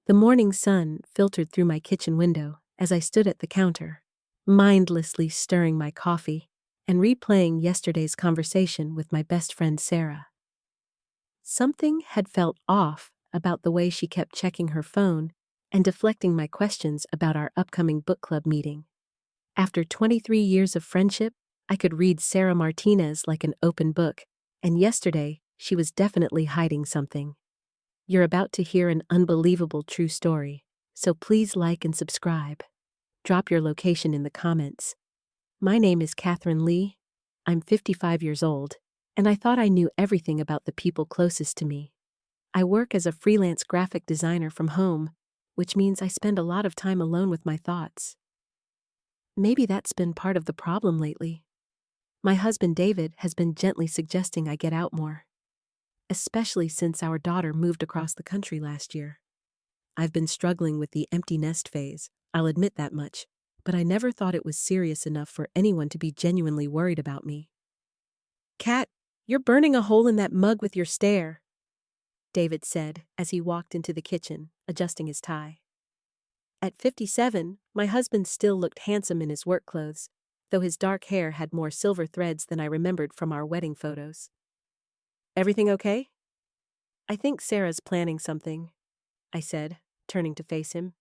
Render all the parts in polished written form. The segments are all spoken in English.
The morning sun filtered through my kitchen window as I stood at the counter, mindlessly stirring my coffee and replaying yesterday's conversation with my best friend Sarah. Something had felt off about the way she kept checking her phone and deflecting my questions about our upcoming book club meeting. After 23 years of friendship, I could read Sarah Martinez like an open book, and yesterday she was definitely hiding something. You're about to hear an unbelievable true story, so please like and subscribe. Drop your location in the comments. My name is Catherine Lee. I'm 55 years old, and I thought I knew everything about the people closest to me. I work as a freelance graphic designer from home, which means I spend a lot of time alone with my thoughts. Maybe that's been part of the problem lately. My husband David has been gently suggesting I get out more, especially since our daughter moved across the country last year. I've been struggling with the empty nest phase, I'll admit that much, but I never thought it was serious enough for anyone to be genuinely worried about me. "Cat, you're burning a hole in that mug with your stare," David said as he walked into the kitchen, adjusting his tie. At 57, my husband still looked handsome in his work clothes, though his dark hair had more silver threads than I remembered from our wedding photos. "Everything okay?" "I think Sarah's planning something," I said, turning to face him.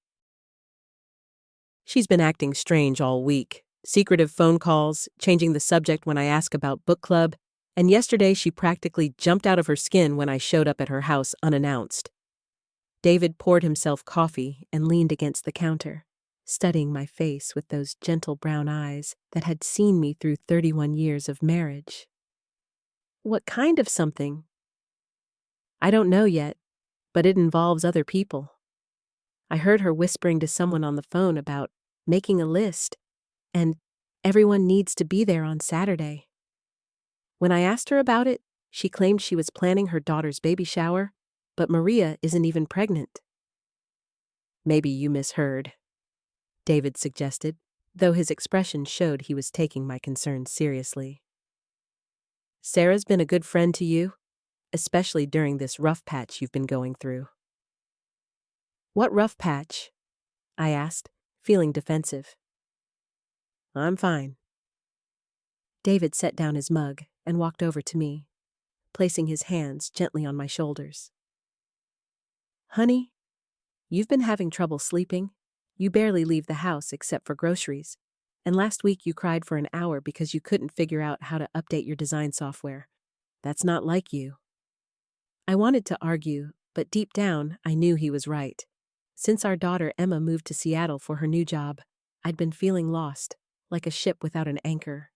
"She's been acting strange all week. Secretive phone calls, changing the subject when I ask about book club, and yesterday she practically jumped out of her skin when I showed up at her house unannounced." David poured himself coffee and leaned against the counter, studying my face with those gentle brown eyes that had seen me through 31 years of marriage. "What kind of something?" "I don't know yet, but it involves other people. I heard her whispering to someone on the phone about making a list, and everyone needs to be there on Saturday. When I asked her about it, she claimed she was planning her daughter's baby shower, but Maria isn't even pregnant." "Maybe you misheard," David suggested, though his expression showed he was taking my concerns seriously. "Sarah's been a good friend to you, especially during this rough patch you've been going through." "What rough patch?" I asked, feeling defensive. "I'm fine." David set down his mug and walked over to me, placing his hands gently on my shoulders. "Honey, you've been having trouble sleeping. You barely leave the house except for groceries, and last week you cried for an hour because you couldn't figure out how to update your design software. That's not like you." I wanted to argue, but deep down I knew he was right. Since our daughter Emma moved to Seattle for her new job, I'd been feeling lost, like a ship without an anchor.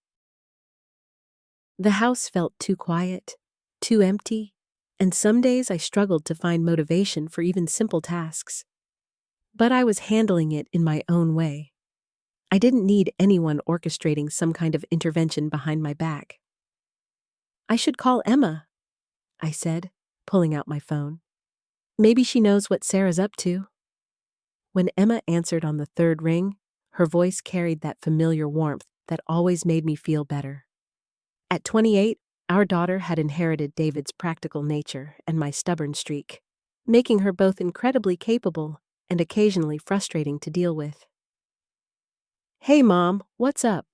The house felt too quiet, too empty, and some days I struggled to find motivation for even simple tasks. But I was handling it in my own way. I didn't need anyone orchestrating some kind of intervention behind my back. "I should call Emma," I said, pulling out my phone. "Maybe she knows what Sarah's up to." When Emma answered on the third ring, her voice carried that familiar warmth that always made me feel better. At 28, our daughter had inherited David's practical nature and my stubborn streak, making her both incredibly capable and occasionally frustrating to deal with. "Hey, Mom, what's up?"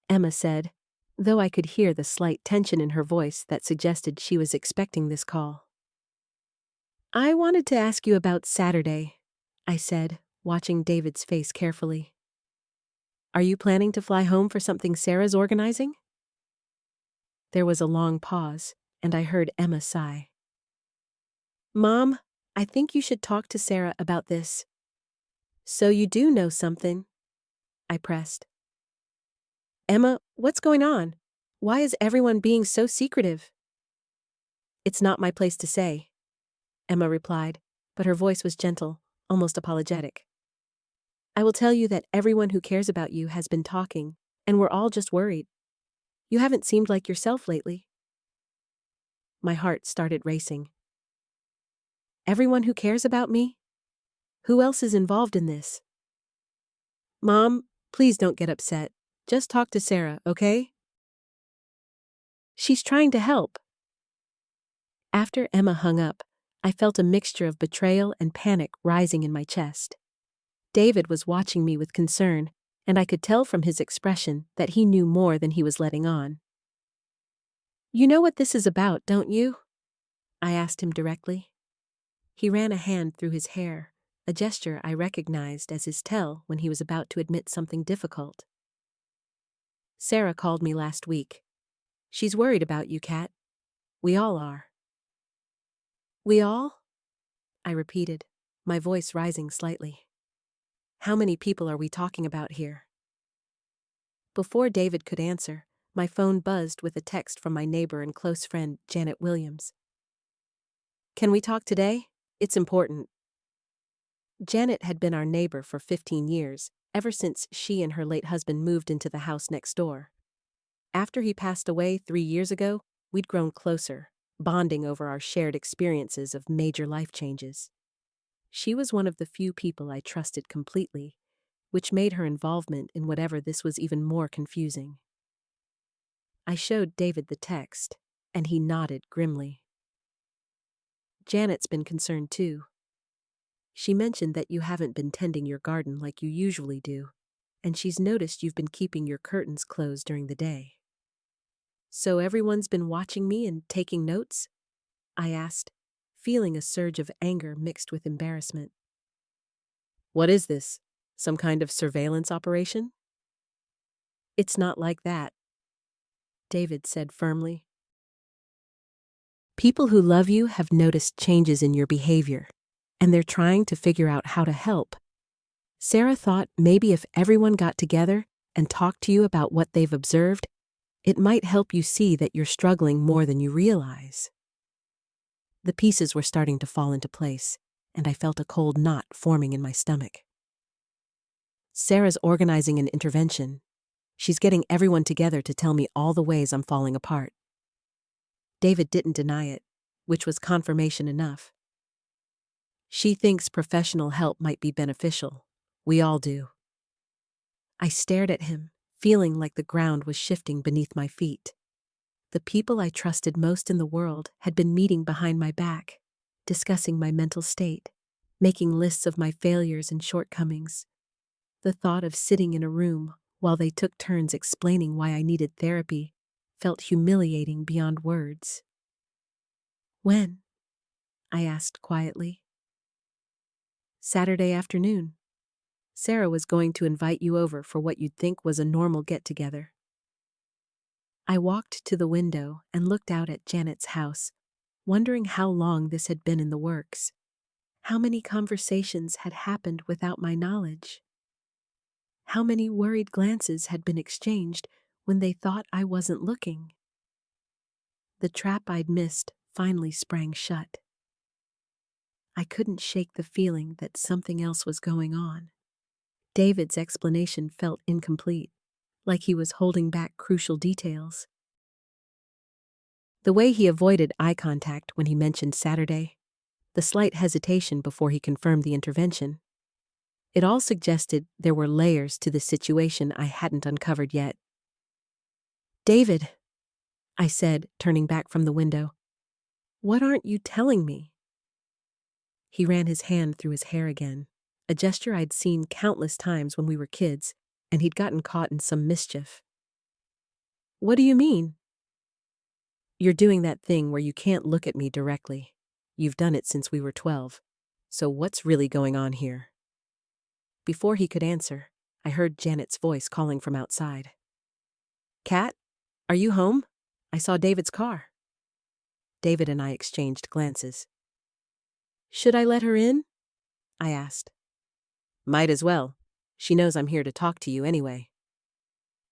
Emma said, though I could hear the slight tension in her voice that suggested she was expecting this call. "I wanted to ask you about Saturday," I said, watching David's face carefully. "Are you planning to fly home for something Sarah's organizing?" There was a long pause, and I heard Emma sigh. "Mom, I think you should talk to Sarah about this." "So you do know something?" I pressed. "Emma, what's going on? Why is everyone being so secretive?" "It's not my place to say," Emma replied, but her voice was gentle, almost apologetic. "I will tell you that everyone who cares about you has been talking, and we're all just worried. You haven't seemed like yourself lately." My heart started racing. Everyone who cares about me? Who else is involved in this? "Mom, please don't get upset. Just talk to Sarah, okay?" "She's trying to help." After Emma hung up, I felt a mixture of betrayal and panic rising in my chest. David was watching me with concern, and I could tell from his expression that he knew more than he was letting on. "You know what this is about, don't you?" I asked him directly. He ran a hand through his hair, a gesture I recognized as his tell when he was about to admit something difficult. "Sarah called me last week. She's worried about you, Kat. We all are." "We all?" I repeated, my voice rising slightly. "How many people are we talking about here?" Before David could answer, my phone buzzed with a text from my neighbor and close friend, Janet Williams. "Can we talk today? It's important." Janet had been our neighbor for 15 years, ever since she and her late husband moved into the house next door. After he passed away 3 years ago, we'd grown closer, bonding over our shared experiences of major life changes. She was one of the few people I trusted completely, which made her involvement in whatever this was even more confusing. I showed David the text, and he nodded grimly. "Janet's been concerned too. She mentioned that you haven't been tending your garden like you usually do, and she's noticed you've been keeping your curtains closed during the day." "So everyone's been watching me and taking notes?" I asked, feeling a surge of anger mixed with embarrassment. "What is this? Some kind of surveillance operation?" "It's not like that," David said firmly. "People who love you have noticed changes in your behavior, and they're trying to figure out how to help. Sarah thought maybe if everyone got together and talked to you about what they've observed, it might help you see that you're struggling more than you realize." The pieces were starting to fall into place, and I felt a cold knot forming in my stomach. "Sarah's organizing an intervention. She's getting everyone together to tell me all the ways I'm falling apart." David didn't deny it, which was confirmation enough. "She thinks professional help might be beneficial. We all do." I stared at him, feeling like the ground was shifting beneath my feet. The people I trusted most in the world had been meeting behind my back, discussing my mental state, making lists of my failures and shortcomings. The thought of sitting in a room while they took turns explaining why I needed therapy felt humiliating beyond words. "When?" I asked quietly. "Saturday afternoon. Sarah was going to invite you over for what you'd think was a normal get-together." I walked to the window and looked out at Janet's house, wondering how long this had been in the works. How many conversations had happened without my knowledge? How many worried glances had been exchanged when they thought I wasn't looking? The trap I'd missed finally sprang shut. I couldn't shake the feeling that something else was going on. David's explanation felt incomplete, like he was holding back crucial details. The way he avoided eye contact when he mentioned Saturday, the slight hesitation before he confirmed the intervention, it all suggested there were layers to the situation I hadn't uncovered yet. "David," I said, turning back from the window, "what aren't you telling me?" He ran his hand through his hair again, a gesture I'd seen countless times when we were kids, and he'd gotten caught in some mischief. "What do you mean?" "You're doing that thing where you can't look at me directly. You've done it since we were 12. So what's really going on here?" Before he could answer, I heard Janet's voice calling from outside. "Kat, are you home? I saw David's car." David and I exchanged glances. "Should I let her in?" I asked. "Might as well. She knows I'm here to talk to you anyway."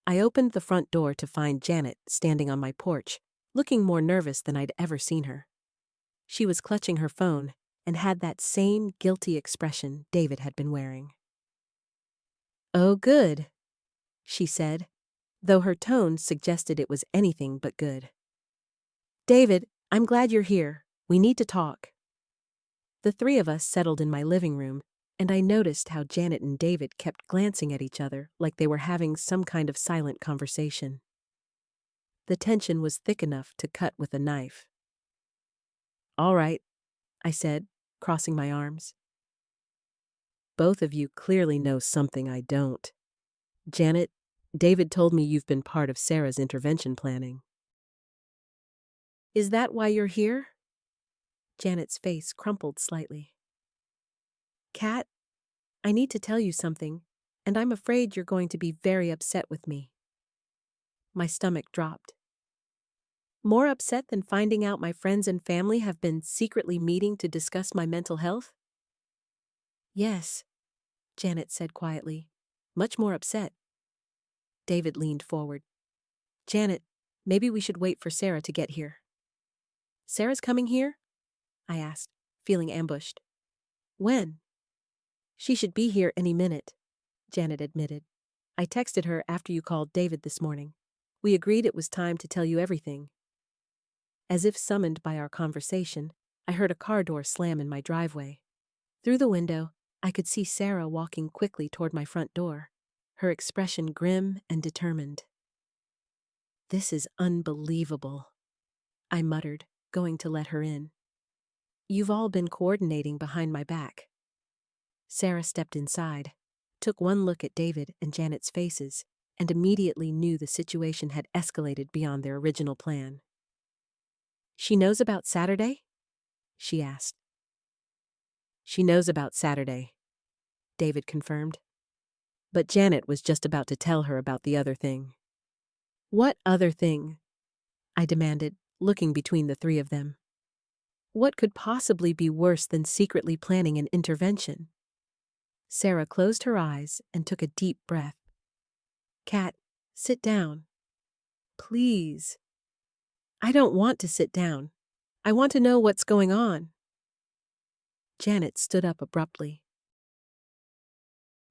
I opened the front door to find Janet standing on my porch, looking more nervous than I'd ever seen her. She was clutching her phone and had that same guilty expression David had been wearing. "Oh, good," she said, though her tone suggested it was anything but good. "David, I'm glad you're here. We need to talk." The three of us settled in my living room, and I noticed how Janet and David kept glancing at each other like they were having some kind of silent conversation. The tension was thick enough to cut with a knife. "All right, I said, crossing my arms. Both of you clearly know something I don't. Janet, David told me you've been part of Sarah's intervention planning. Is that why you're here? Janet's face crumpled slightly. Kat, I need to tell you something, and I'm afraid you're going to be very upset with me. My stomach dropped. More upset than finding out my friends and family have been secretly meeting to discuss my mental health? Yes, Janet said quietly. Much more upset. David leaned forward. Janet, maybe we should wait for Sarah to get here. Sarah's coming here? I asked, feeling ambushed. When? She should be here any minute, Janet admitted. I texted her after you called David this morning. We agreed it was time to tell you everything. As if summoned by our conversation, I heard a car door slam in my driveway. Through the window, I could see Sarah walking quickly toward my front door, her expression grim and determined. This is unbelievable, I muttered, going to let her in. You've all been coordinating behind my back. Sarah stepped inside, took one look at David and Janet's faces, and immediately knew the situation had escalated beyond their original plan. She knows about Saturday? She asked. She knows about Saturday, David confirmed. But Janet was just about to tell her about the other thing. What other thing? I demanded, looking between the three of them. What could possibly be worse than secretly planning an intervention? Sarah closed her eyes and took a deep breath. Kat, sit down. Please. I don't want to sit down. I want to know what's going on. Janet stood up abruptly.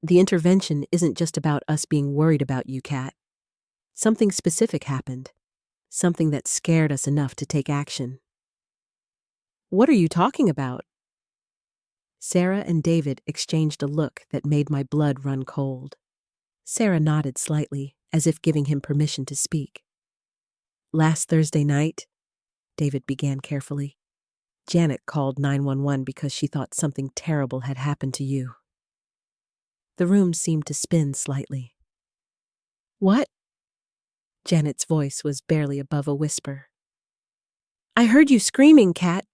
The intervention isn't just about us being worried about you, Kat. Something specific happened. Something that scared us enough to take action. What are you talking about? Sarah and David exchanged a look that made my blood run cold. Sarah nodded slightly, as if giving him permission to speak. Last Thursday night, David began carefully, Janet called 911 because she thought something terrible had happened to you. The room seemed to spin slightly. What? Janet's voice was barely above a whisper. I heard you screaming, Kat.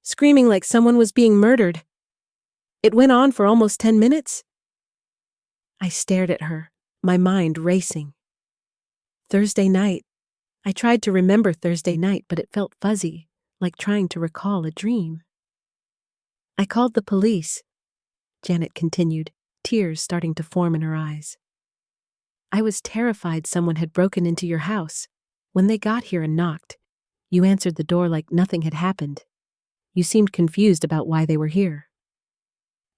Screaming like someone was being murdered. It went on for almost 10 minutes. I stared at her, my mind racing. Thursday night. I tried to remember Thursday night, but it felt fuzzy, like trying to recall a dream. I called the police, Janet continued, tears starting to form in her eyes. I was terrified someone had broken into your house. When they got here and knocked, you answered the door like nothing had happened. You seemed confused about why they were here.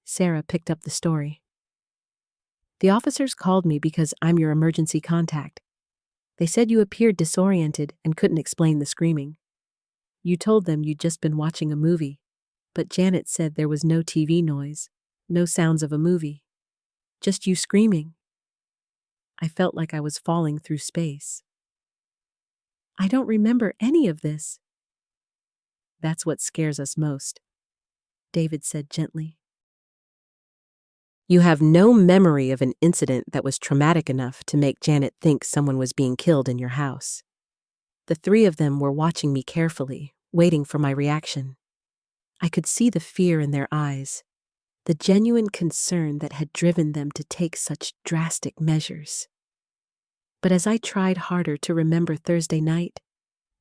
Sarah picked up the story. The officers called me because I'm your emergency contact. They said you appeared disoriented and couldn't explain the screaming. You told them you'd just been watching a movie, but Janet said there was no TV noise, no sounds of a movie. Just you screaming. I felt like I was falling through space. I don't remember any of this. That's what scares us most, David said gently. You have no memory of an incident that was traumatic enough to make Janet think someone was being killed in your house. The three of them were watching me carefully, waiting for my reaction. I could see the fear in their eyes, the genuine concern that had driven them to take such drastic measures. But as I tried harder to remember Thursday night,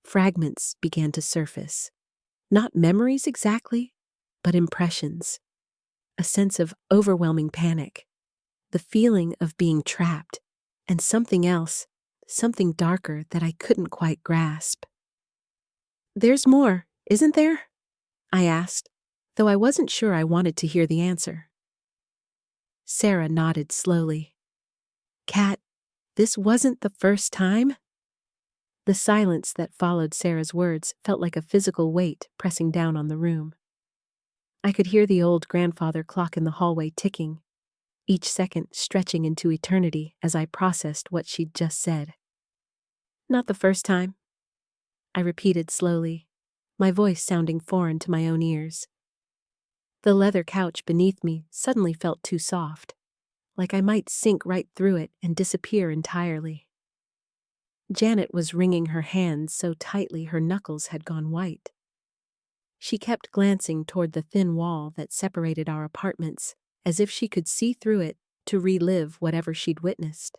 fragments began to surface. Not memories exactly, but impressions. A sense of overwhelming panic, the feeling of being trapped, and something else, something darker that I couldn't quite grasp. There's more, isn't there? I asked, though I wasn't sure I wanted to hear the answer. Sarah nodded slowly. Kat, this wasn't the first time? The silence that followed Sarah's words felt like a physical weight pressing down on the room. I could hear the old grandfather clock in the hallway ticking, each second stretching into eternity as I processed what she'd just said. Not the first time, I repeated slowly, my voice sounding foreign to my own ears. The leather couch beneath me suddenly felt too soft, like I might sink right through it and disappear entirely. Janet was wringing her hands so tightly her knuckles had gone white. She kept glancing toward the thin wall that separated our apartments, as if she could see through it to relive whatever she'd witnessed.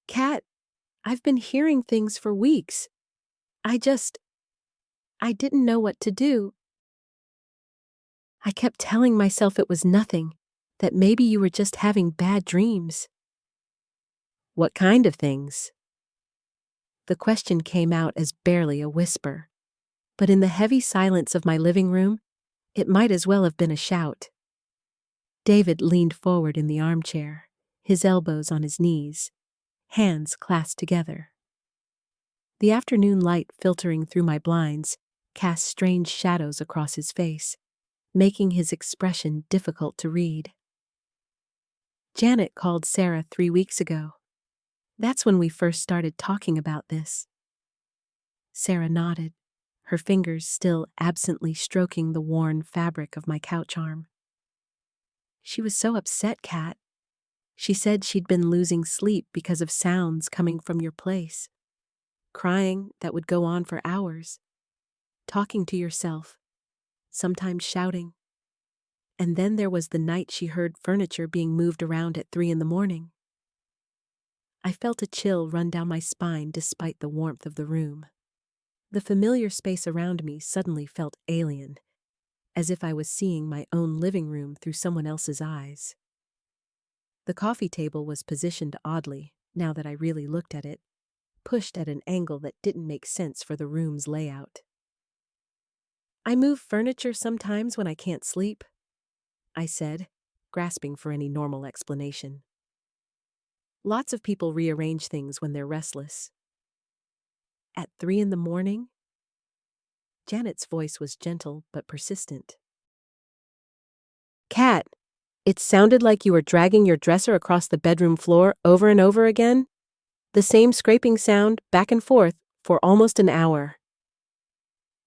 "Kat, I've been hearing things for weeks. I didn't know what to do. I kept telling myself it was nothing, that maybe you were just having bad dreams." "What kind of things?" The question came out as barely a whisper, but in the heavy silence of my living room, it might as well have been a shout. David leaned forward in the armchair, his elbows on his knees, hands clasped together. The afternoon light filtering through my blinds cast strange shadows across his face, making his expression difficult to read. "Janet called Sarah 3 weeks ago. That's when we first started talking about this." Sarah nodded, her fingers still absently stroking the worn fabric of my couch arm. "She was so upset, Kat. She said she'd been losing sleep because of sounds coming from your place. Crying that would go on for hours. Talking to yourself, sometimes shouting. And then there was the night she heard furniture being moved around at 3 a.m. I felt a chill run down my spine despite the warmth of the room. The familiar space around me suddenly felt alien, as if I was seeing my own living room through someone else's eyes. The coffee table was positioned oddly, now that I really looked at it, pushed at an angle that didn't make sense for the room's layout. "I move furniture sometimes when I can't sleep," I said, grasping for any normal explanation. "Lots of people rearrange things when they're restless." "At 3 a.m? Janet's voice was gentle but persistent. "Kat, it sounded like you were dragging your dresser across the bedroom floor over and over again. The same scraping sound, back and forth, for almost an hour."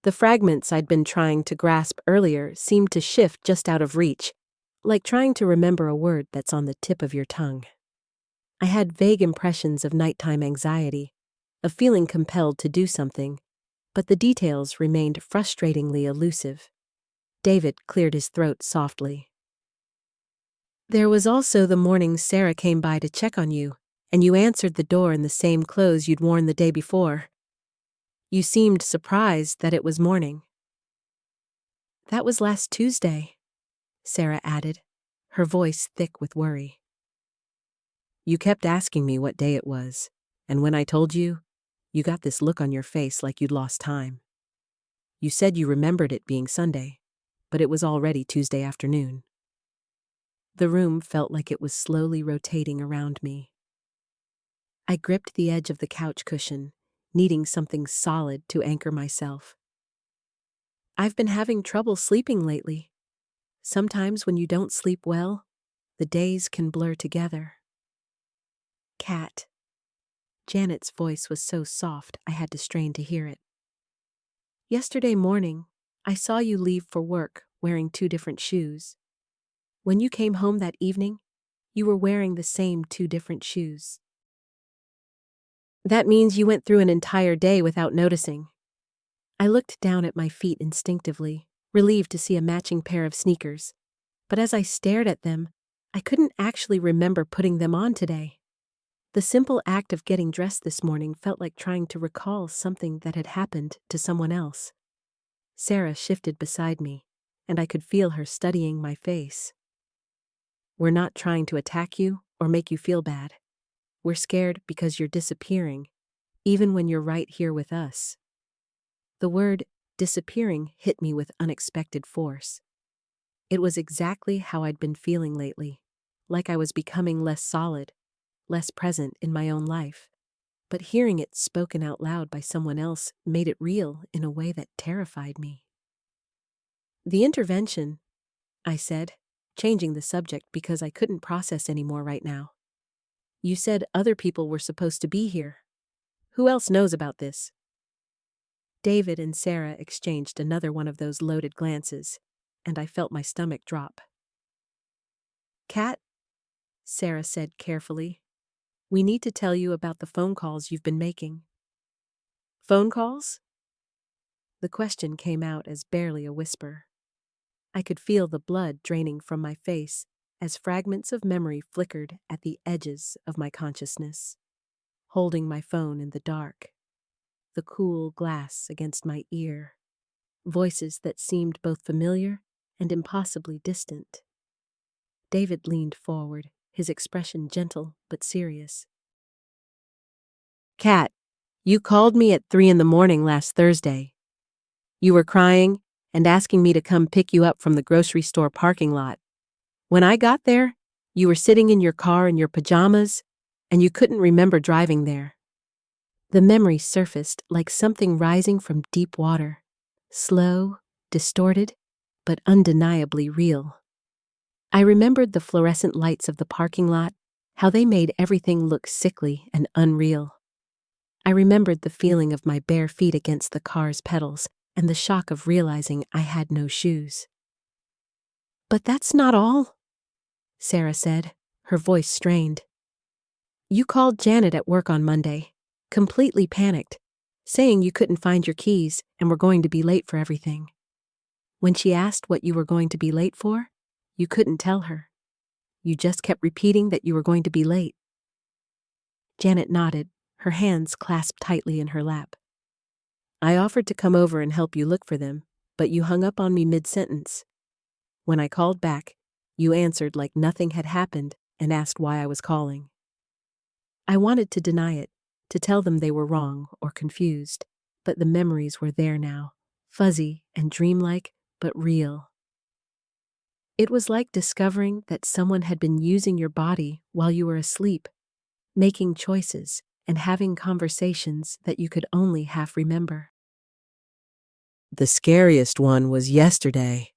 The fragments I'd been trying to grasp earlier seemed to shift just out of reach, like trying to remember a word that's on the tip of your tongue. I had vague impressions of nighttime anxiety, of feeling compelled to do something, but the details remained frustratingly elusive. David cleared his throat softly. "There was also the morning Sarah came by to check on you, and you answered the door in the same clothes you'd worn the day before. You seemed surprised that it was morning." "That was last Tuesday," Sarah added, her voice thick with worry. "You kept asking me what day it was, and when I told you, you got this look on your face like you'd lost time. You said you remembered it being Sunday, but it was already Tuesday afternoon." The room felt like it was slowly rotating around me. I gripped the edge of the couch cushion, needing something solid to anchor myself. "I've been having trouble sleeping lately. Sometimes when you don't sleep well, the days can blur together." "Kat." Janet's voice was so soft I had to strain to hear it. "Yesterday morning, I saw you leave for work wearing 2 different shoes. When you came home that evening, you were wearing the same 2 different shoes." "That means you went through an entire day without noticing." I looked down at my feet instinctively, relieved to see a matching pair of sneakers. But as I stared at them, I couldn't actually remember putting them on today. The simple act of getting dressed this morning felt like trying to recall something that had happened to someone else. Sarah shifted beside me, and I could feel her studying my face. "We're not trying to attack you or make you feel bad. We're scared because you're disappearing, even when you're right here with us." The word disappearing hit me with unexpected force. It was exactly how I'd been feeling lately, like I was becoming less solid, less present in my own life. But hearing it spoken out loud by someone else made it real in a way that terrified me. "The intervention," I said, changing the subject because I couldn't process anymore right now. "You said other people were supposed to be here. Who else knows about this?" David and Sarah exchanged another one of those loaded glances, and I felt my stomach drop. "Kat," Sarah said carefully, "we need to tell you about the phone calls you've been making." "Phone calls?" The question came out as barely a whisper. I could feel the blood draining from my face as fragments of memory flickered at the edges of my consciousness. Holding my phone in the dark, the cool glass against my ear, voices that seemed both familiar and impossibly distant. David leaned forward, his expression gentle but serious. "Kat, you called me at 3 a.m. last Thursday. You were crying and asking me to come pick you up from the grocery store parking lot. When I got there, you were sitting in your car in your pajamas, and you couldn't remember driving there." The memory surfaced like something rising from deep water, slow, distorted, but undeniably real. I remembered the fluorescent lights of the parking lot, how they made everything look sickly and unreal. I remembered the feeling of my bare feet against the car's pedals and the shock of realizing I had no shoes. "But that's not all," Sarah said, her voice strained. "You called Janet at work on Monday, completely panicked, saying you couldn't find your keys and were going to be late for everything. When she asked what you were going to be late for, you couldn't tell her. You just kept repeating that you were going to be late." Janet nodded, her hands clasped tightly in her lap. "I offered to come over and help you look for them, but you hung up on me mid-sentence. When I called back, you answered like nothing had happened and asked why I was calling." I wanted to deny it, to tell them they were wrong or confused, but the memories were there now, fuzzy and dreamlike, but real. It was like discovering that someone had been using your body while you were asleep, making choices and having conversations that you could only half remember. "The scariest one was yesterday,"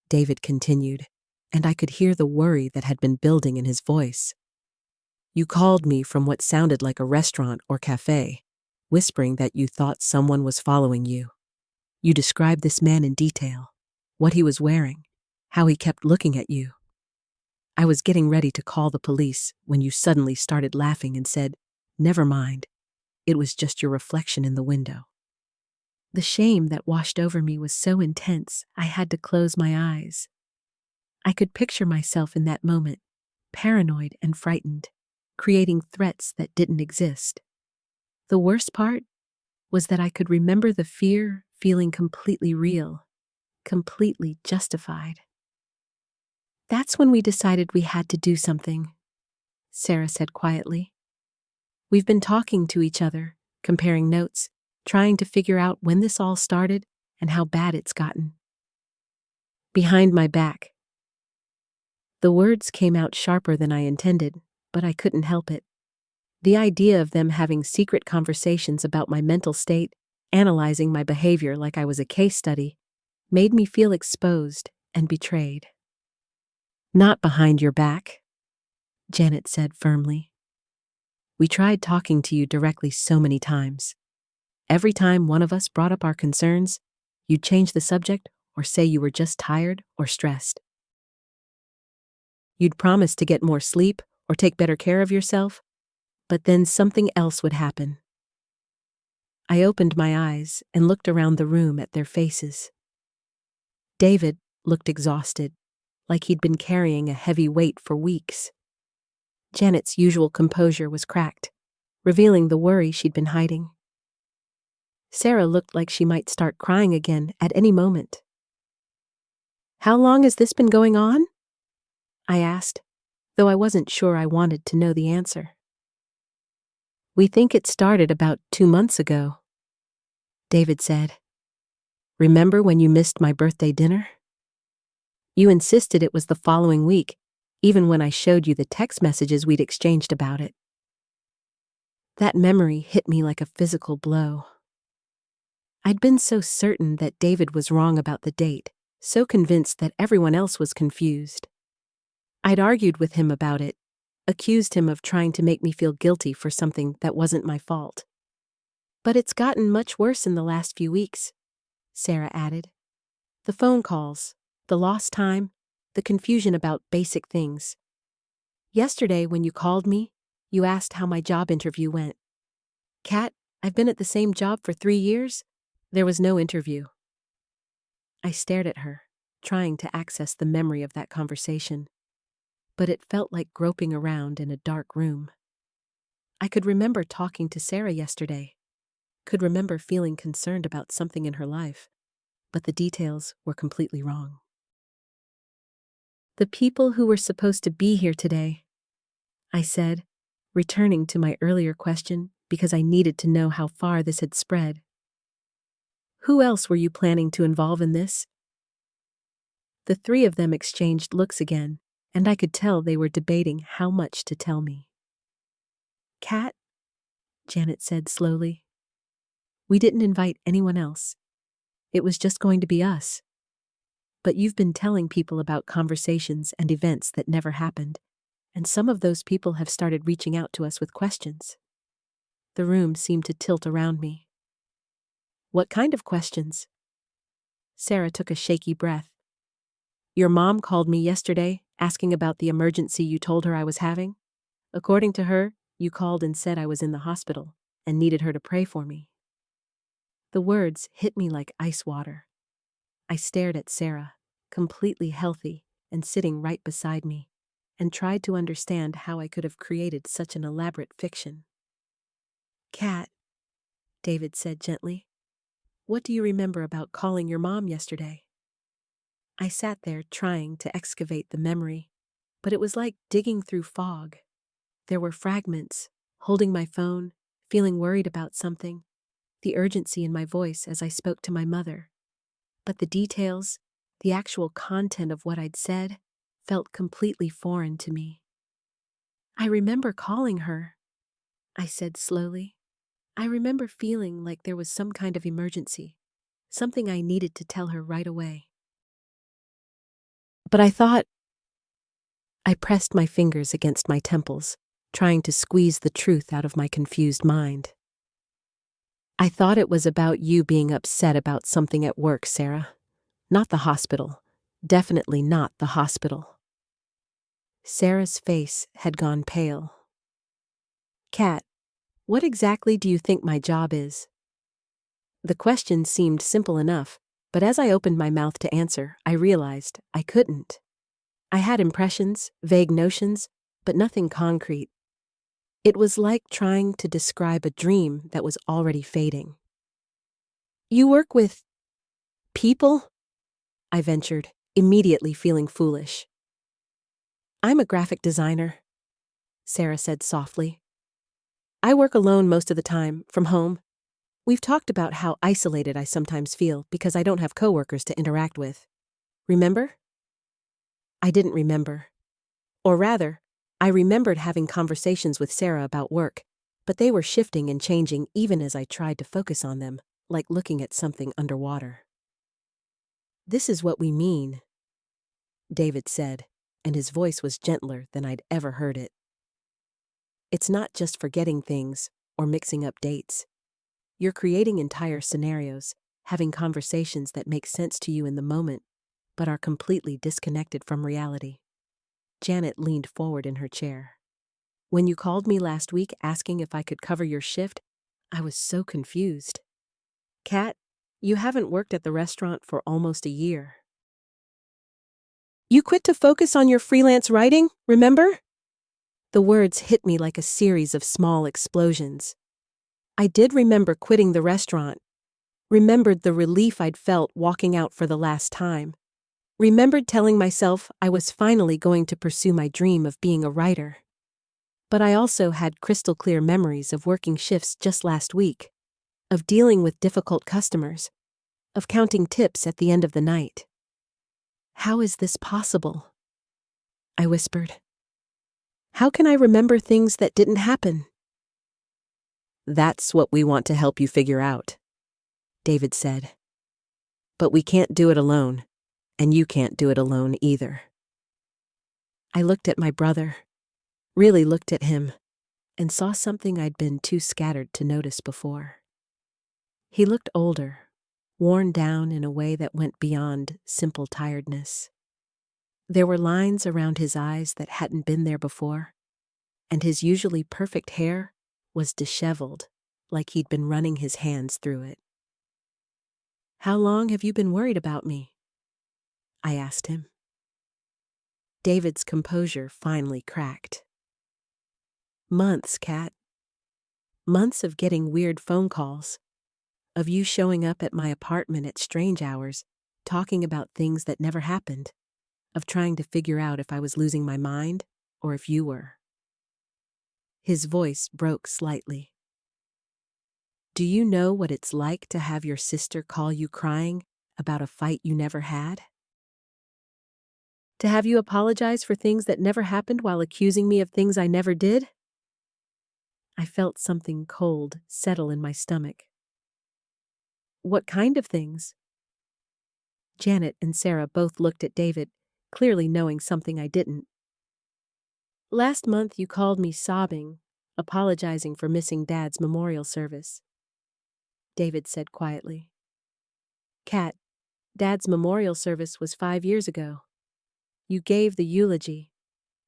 David continued, and I could hear the worry that had been building in his voice. "You called me from what sounded like a restaurant or cafe, whispering that you thought someone was following you. You described this man in detail, what he was wearing, how he kept looking at you. I was getting ready to call the police when you suddenly started laughing and said, 'Never mind, it was just your reflection in the window.' The shame that washed over me was so intense I had to close my eyes. I could picture myself in that moment, paranoid and frightened, creating threats that didn't exist. The worst part was that I could remember the fear feeling completely real, completely justified. "That's when we decided we had to do something," Sarah said quietly. "We've been talking to each other, comparing notes, trying to figure out when this all started and how bad it's gotten." "Behind my back." The words came out sharper than I intended, but I couldn't help it. The idea of them having secret conversations about my mental state, analyzing my behavior like I was a case study, made me feel exposed and betrayed. "Not behind your back," Janet said firmly. "We tried talking to you directly so many times. Every time one of us brought up our concerns, you'd change the subject or say you were just tired or stressed. You'd promise to get more sleep or take better care of yourself, but then something else would happen." I opened my eyes and looked around the room at their faces. David looked exhausted, like he'd been carrying a heavy weight for weeks. Janet's usual composure was cracked, revealing the worry she'd been hiding. Sarah looked like she might start crying again at any moment. "How long has this been going on?" I asked, though I wasn't sure I wanted to know the answer. "We think it started about 2 months ago," David said. "Remember when you missed my birthday dinner? You insisted it was the following week, even when I showed you the text messages we'd exchanged about it." That memory hit me like a physical blow. I'd been so certain that David was wrong about the date, so convinced that everyone else was confused. I'd argued with him about it, accused him of trying to make me feel guilty for something that wasn't my fault. "But it's gotten much worse in the last few weeks," Sarah added. "The phone calls, The lost time, the confusion about basic things. Yesterday, when you called me, you asked how my job interview went. Kat, I've been at the same job for 3 years. There was no interview. I stared at her, trying to access the memory of that conversation. But it felt like groping around in a dark room. I could remember talking to Sarah yesterday, could remember feeling concerned about something in her life, but the details were completely wrong. The people who were supposed to be here today, I said, returning to my earlier question because I needed to know how far this had spread. Who else were you planning to involve in this? The three of them exchanged looks again, and I could tell they were debating how much to tell me. Kat, Janet said slowly, we didn't invite anyone else. It was just going to be us. But you've been telling people about conversations and events that never happened, and some of those people have started reaching out to us with questions. The room seemed to tilt around me. What kind of questions? Sarah took a shaky breath. Your mom called me yesterday, asking about the emergency you told her I was having. According to her, you called and said I was in the hospital and needed her to pray for me. The words hit me like ice water. I stared at Sarah, completely healthy and sitting right beside me, and tried to understand how I could have created such an elaborate fiction. Kat, David said gently, what do you remember about calling your mom yesterday? I sat there trying to excavate the memory, but it was like digging through fog. There were fragments, holding my phone, feeling worried about something, the urgency in my voice as I spoke to my mother. But the details, the actual content of what I'd said, felt completely foreign to me. I remember calling her, I said slowly. I remember feeling like there was some kind of emergency, something I needed to tell her right away. But I pressed my fingers against my temples, trying to squeeze the truth out of my confused mind. I thought it was about you being upset about something at work, Sarah. Not the hospital. Definitely not the hospital. Sarah's face had gone pale. Kat, what exactly do you think my job is? The question seemed simple enough, but as I opened my mouth to answer, I realized I couldn't. I had impressions, vague notions, but nothing concrete. It was like trying to describe a dream that was already fading. You work with people? I ventured, immediately feeling foolish. I'm a graphic designer, Sarah said softly. I work alone most of the time, from home. We've talked about how isolated I sometimes feel because I don't have coworkers to interact with. Remember? I didn't remember. Or rather, I remembered having conversations with Sarah about work, but they were shifting and changing even as I tried to focus on them, like looking at something underwater. This is what we mean, David said, and his voice was gentler than I'd ever heard it. It's not just forgetting things or mixing up dates. You're creating entire scenarios, having conversations that make sense to you in the moment, but are completely disconnected from reality. Janet leaned forward in her chair. When you called me last week asking if I could cover your shift, I was so confused. Kat, you haven't worked at the restaurant for almost a year. You quit to focus on your freelance writing, remember? The words hit me like a series of small explosions. I did remember quitting the restaurant, remembered the relief I'd felt walking out for the last time, remembered telling myself I was finally going to pursue my dream of being a writer. But I also had crystal clear memories of working shifts just last week, of dealing with difficult customers, of counting tips at the end of the night. How is this possible? I whispered. How can I remember things that didn't happen? That's what we want to help you figure out, David said. But we can't do it alone, and you can't do it alone either. I looked at my brother, really looked at him, and saw something I'd been too scattered to notice before. He looked older, worn down in a way that went beyond simple tiredness. There were lines around his eyes that hadn't been there before, and his usually perfect hair was disheveled, like he'd been running his hands through it. "How long have you been worried about me?" I asked him. David's composure finally cracked. "Months, Kat. Months of getting weird phone calls, of you showing up at my apartment at strange hours, talking about things that never happened, of trying to figure out if I was losing my mind or if you were." His voice broke slightly. "Do you know what it's like to have your sister call you crying about a fight you never had? To have you apologize for things that never happened while accusing me of things I never did?" I felt something cold settle in my stomach. "What kind of things?" Janet and Sarah both looked at David, clearly knowing something I didn't. "Last month you called me sobbing, apologizing for missing Dad's memorial service," David said quietly. "Kat, Dad's memorial service was 5 years ago. You gave the eulogy,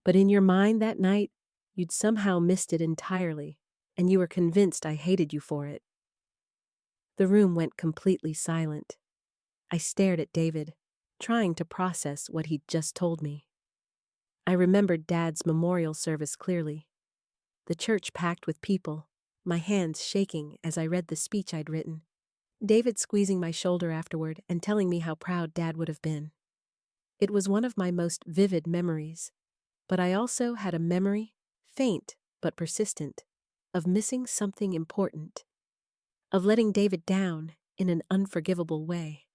but in your mind that night, you'd somehow missed it entirely, and you were convinced I hated you for it." The room went completely silent. I stared at David, trying to process what he'd just told me. I remembered Dad's memorial service clearly. The church packed with people, my hands shaking as I read the speech I'd written. David squeezing my shoulder afterward and telling me how proud Dad would have been. It was one of my most vivid memories, but I also had a memory, faint but persistent, of missing something important, of letting David down in an unforgivable way,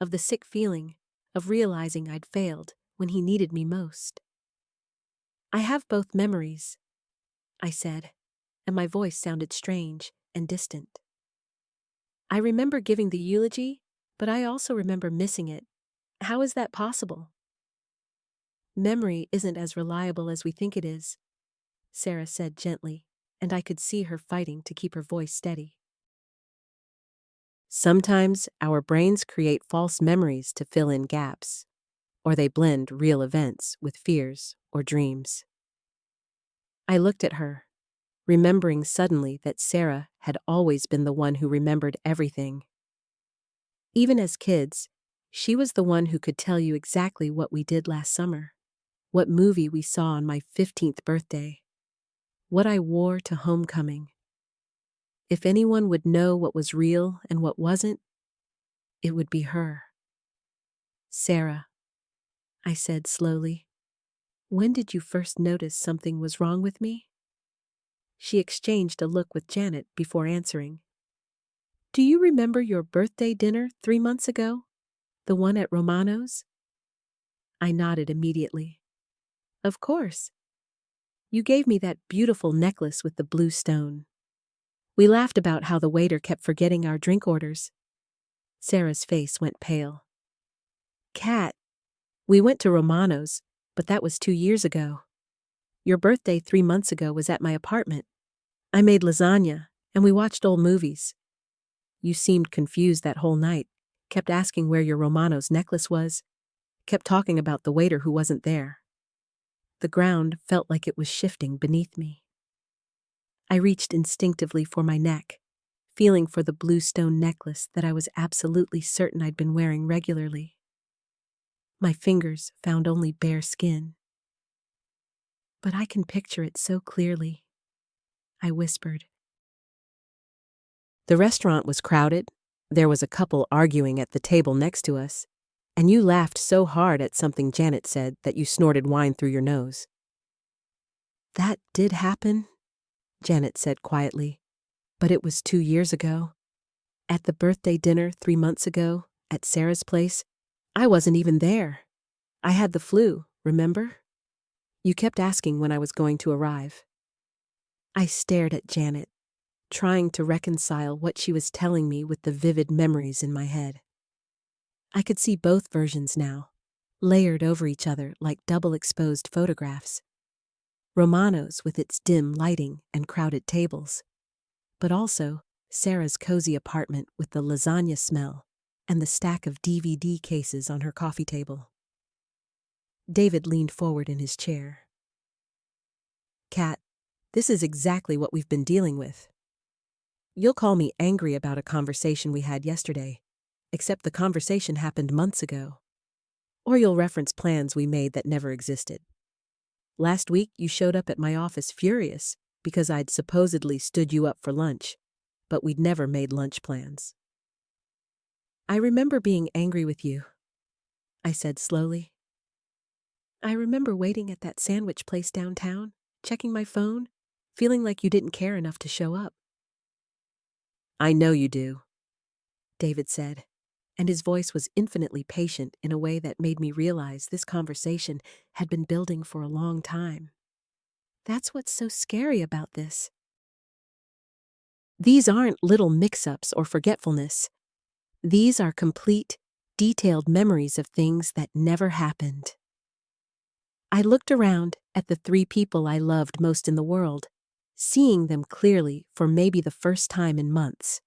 of the sick feeling of realizing I'd failed when he needed me most. "I have both memories," I said, and my voice sounded strange and distant. "I remember giving the eulogy, but I also remember missing it. How is that possible?" "Memory isn't as reliable as we think it is," Sarah said gently, and I could see her fighting to keep her voice steady. "Sometimes our brains create false memories to fill in gaps, or they blend real events with fears or dreams." I looked at her, remembering suddenly that Sarah had always been the one who remembered everything. Even as kids, she was the one who could tell you exactly what we did last summer, what movie we saw on my 15th birthday, what I wore to homecoming. If anyone would know what was real and what wasn't, it would be her. "Sarah," I said slowly, "when did you first notice something was wrong with me?" She exchanged a look with Janet before answering. "Do you remember your birthday dinner 3 months ago? The one at Romano's?" I nodded immediately. "Of course. You gave me that beautiful necklace with the blue stone. We laughed about how the waiter kept forgetting our drink orders." Sarah's face went pale. "Kat, we went to Romano's, but that was 2 years ago. Your birthday 3 months ago was at my apartment. I made lasagna, and we watched old movies. You seemed confused that whole night, kept asking where your Romano's necklace was, kept talking about the waiter who wasn't there." The ground felt like it was shifting beneath me. I reached instinctively for my neck, feeling for the blue stone necklace that I was absolutely certain I'd been wearing regularly. My fingers found only bare skin. "But I can picture it so clearly," I whispered. The restaurant was crowded. There was a couple arguing at the table next to us, and you laughed so hard at something Janet said that you snorted wine through your nose. "That did happen," Janet said quietly, "but it was 2 years ago. At the birthday dinner 3 months ago, at Sarah's place, I wasn't even there. I had the flu, remember? You kept asking when I was going to arrive." I stared at Janet, trying to reconcile what she was telling me with the vivid memories in my head. I could see both versions now, layered over each other like double-exposed photographs. Romano's with its dim lighting and crowded tables, but also Sarah's cozy apartment with the lasagna smell and the stack of DVD cases on her coffee table. David leaned forward in his chair. Kat, this is exactly what we've been dealing with. You'll call me angry about a conversation we had yesterday, except the conversation happened months ago. Or you'll reference plans we made that never existed. Last week, you showed up at my office furious because I'd supposedly stood you up for lunch, but we'd never made lunch plans. I remember being angry with you, I said slowly. I remember waiting at that sandwich place downtown, checking my phone, feeling like you didn't care enough to show up. I know you do, David said, and his voice was infinitely patient in a way that made me realize this conversation had been building for a long time. That's what's so scary about this. These aren't little mix-ups or forgetfulness. These are complete, detailed memories of things that never happened. I looked around at the 3 people I loved most in the world, seeing them clearly for maybe the first time in months.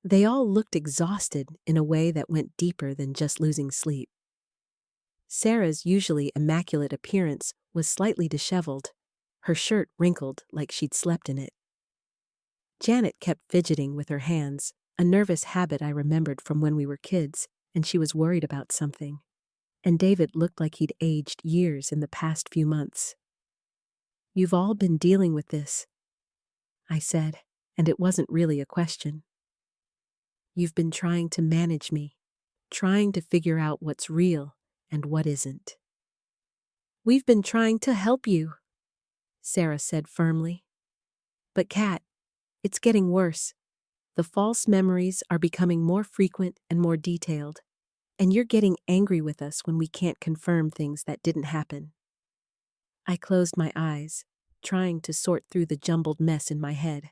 They all looked exhausted in a way that went deeper than just losing sleep. Sarah's usually immaculate appearance was slightly disheveled, her shirt wrinkled like she'd slept in it. Janet kept fidgeting with her hands, a nervous habit I remembered from when we were kids, and she was worried about something. And David looked like he'd aged years in the past few months. You've all been dealing with this, I said, and it wasn't really a question. You've been trying to manage me, trying to figure out what's real and what isn't. We've been trying to help you, Sarah said firmly. But Kat, it's getting worse. The false memories are becoming more frequent and more detailed, and you're getting angry with us when we can't confirm things that didn't happen. I closed my eyes, trying to sort through the jumbled mess in my head.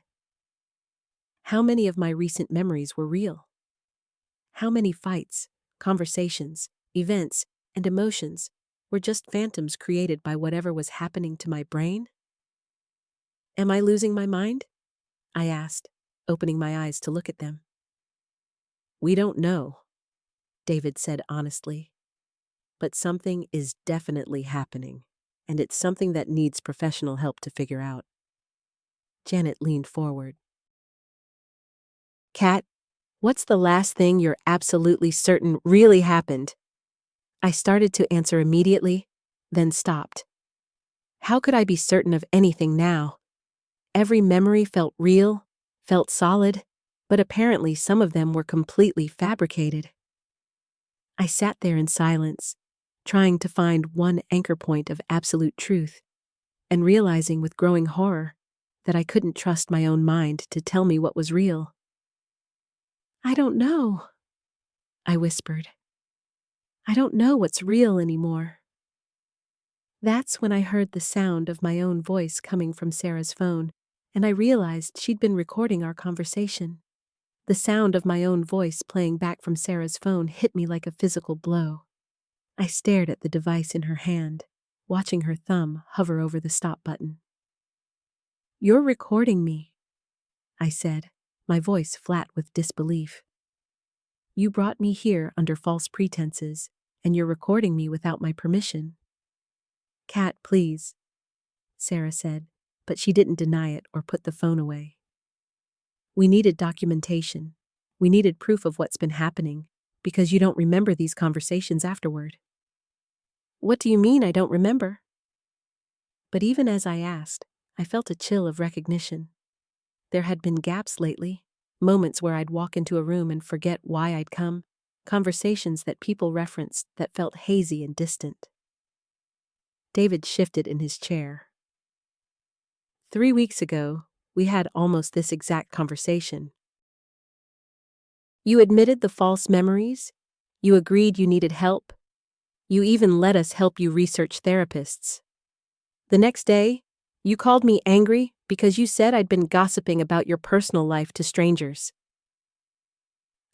How many of my recent memories were real? How many fights, conversations, events, and emotions were just phantoms created by whatever was happening to my brain? Am I losing my mind? I asked, opening my eyes to look at them. We don't know, David said honestly. But something is definitely happening, and it's something that needs professional help to figure out. Janet leaned forward. Kat, what's the last thing you're absolutely certain really happened? I started to answer immediately, then stopped. How could I be certain of anything now? Every memory felt real, felt solid, but apparently some of them were completely fabricated. I sat there in silence, trying to find one anchor point of absolute truth, and realizing with growing horror that I couldn't trust my own mind to tell me what was real. I don't know, I whispered. I don't know what's real anymore. That's when I heard the sound of my own voice coming from Sarah's phone, and I realized she'd been recording our conversation. The sound of my own voice playing back from Sarah's phone hit me like a physical blow. I stared at the device in her hand, watching her thumb hover over the stop button. You're recording me, I said, my voice flat with disbelief. You brought me here under false pretenses, and you're recording me without my permission. Kat, please, Sarah said, but she didn't deny it or put the phone away. We needed documentation. We needed proof of what's been happening, because you don't remember these conversations afterward. What do you mean I don't remember? But even as I asked, I felt a chill of recognition. There had been gaps lately, moments where I'd walk into a room and forget why I'd come, conversations that people referenced that felt hazy and distant. David shifted in his chair. 3 weeks ago, we had almost this exact conversation. You admitted the false memories. You agreed you needed help. You even let us help you research therapists. The next day, you called me angry because you said I'd been gossiping about your personal life to strangers.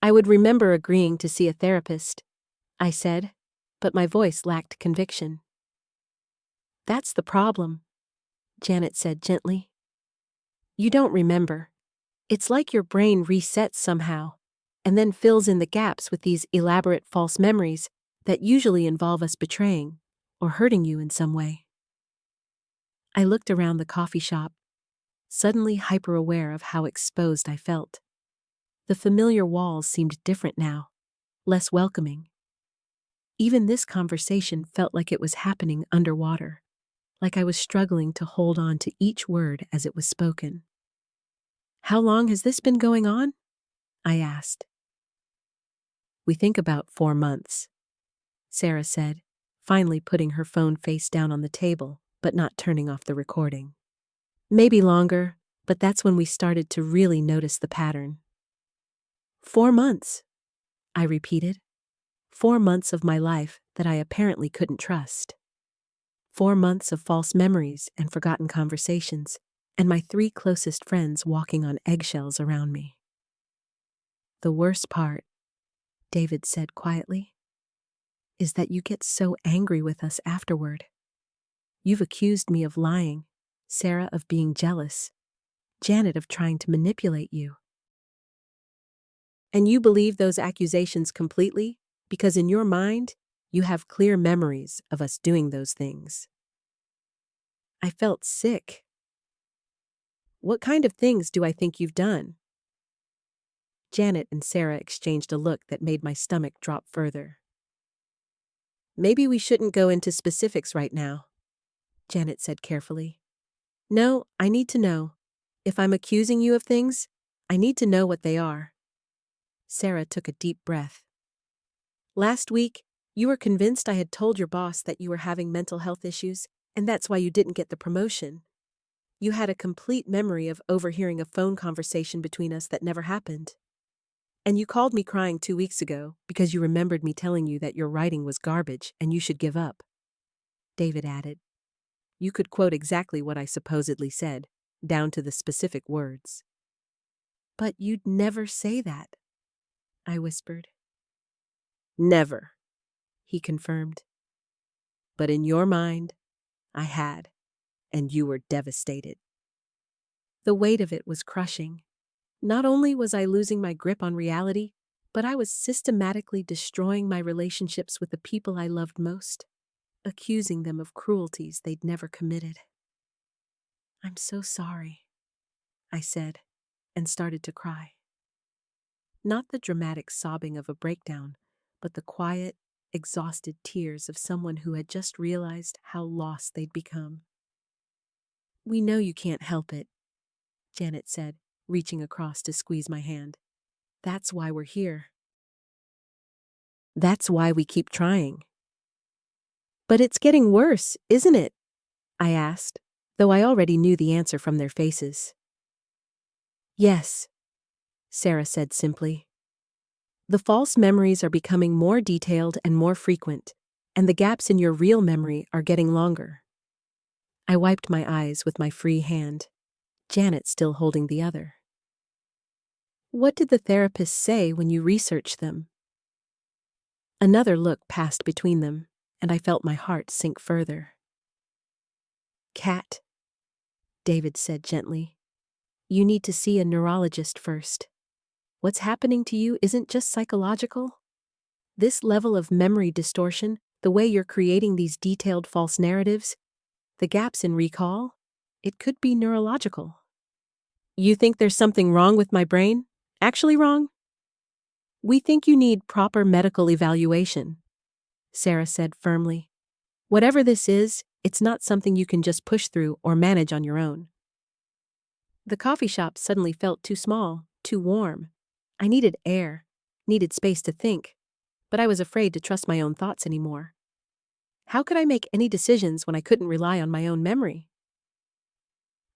I would remember agreeing to see a therapist, I said, but my voice lacked conviction. That's the problem, Janet said gently. You don't remember. It's like your brain resets somehow, and then fills in the gaps with these elaborate false memories that usually involve us betraying or hurting you in some way. I looked around the coffee shop, suddenly hyper-aware of how exposed I felt. The familiar walls seemed different now, less welcoming. Even this conversation felt like it was happening underwater, like I was struggling to hold on to each word as it was spoken. "How long has this been going on?" I asked. "We think about 4 months," Sarah said, finally putting her phone face down on the table, but not turning off the recording. "Maybe longer, but that's when we started to really notice the pattern." 4 months, I repeated. 4 months of my life that I apparently couldn't trust. 4 months of false memories and forgotten conversations, and my 3 closest friends walking on eggshells around me. "The worst part," David said quietly, "is that you get so angry with us afterward. You've accused me of lying, Sarah of being jealous, Janet of trying to manipulate you. And you believe those accusations completely because in your mind, you have clear memories of us doing those things." I felt sick. "What kind of things do I think you've done?" Janet and Sarah exchanged a look that made my stomach drop further. "Maybe we shouldn't go into specifics right now," Janet said carefully. "No, I need to know. If I'm accusing you of things, I need to know what they are." Sarah took a deep breath. "Last week, you were convinced I had told your boss that you were having mental health issues, and that's why you didn't get the promotion. You had a complete memory of overhearing a phone conversation between us that never happened. And you called me crying 2 weeks ago because you remembered me telling you that your writing was garbage and you should give up." David added, "You could quote exactly what I supposedly said, down to the specific words." "But you'd never say that," I whispered. "Never," he confirmed. "But in your mind, I had, and you were devastated." The weight of it was crushing. Not only was I losing my grip on reality, but I was systematically destroying my relationships with the people I loved most, accusing them of cruelties they'd never committed. "I'm so sorry," I said, and started to cry. Not the dramatic sobbing of a breakdown, but the quiet, exhausted tears of someone who had just realized how lost they'd become. "We know you can't help it," Janet said, reaching across to squeeze my hand. "That's why we're here. That's why we keep trying." "But it's getting worse, isn't it?" I asked, though I already knew the answer from their faces. "Yes," Sarah said simply. "The false memories are becoming more detailed and more frequent, and the gaps in your real memory are getting longer." I wiped my eyes with my free hand, Janet still holding the other. "What did the therapist say when you researched them?" Another look passed between them, and I felt my heart sink further. "Kat," David said gently, "you need to see a neurologist first. What's happening to you isn't just psychological. This level of memory distortion, the way you're creating these detailed false narratives, the gaps in recall, it could be neurological." "You think there's something wrong with my brain? Actually wrong?" "We think you need proper medical evaluation," Sarah said firmly. "Whatever this is, it's not something you can just push through or manage on your own." The coffee shop suddenly felt too small, too warm. I needed air, needed space to think, but I was afraid to trust my own thoughts anymore. How could I make any decisions when I couldn't rely on my own memory?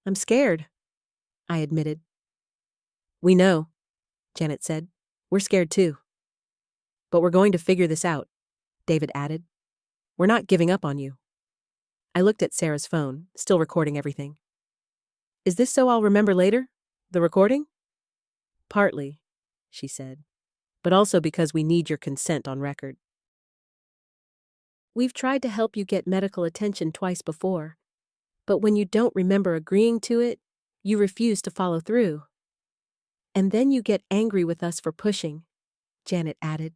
"I'm scared," I admitted. "We know," Janet said. "We're scared too. But we're going to figure this out," David added. "We're not giving up on you." I looked at Sarah's phone, still recording everything. "Is this so I'll remember later? The recording?" "Partly," she said, "but also because we need your consent on record. We've tried to help you get medical attention twice before, but when you don't remember agreeing to it, you refuse to follow through. And then you get angry with us for pushing, Janet added.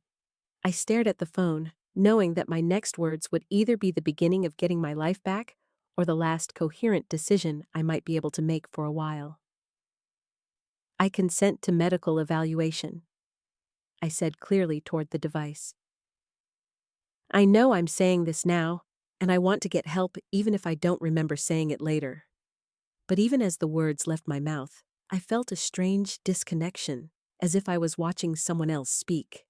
I stared at the phone, knowing that my next words would either be the beginning of getting my life back or the last coherent decision I might be able to make for a while. I consent to medical evaluation, I said clearly toward the device. I know I'm saying this now, and I want to get help even if I don't remember saying it later. But even as the words left my mouth, I felt a strange disconnection, as if I was watching someone else speak.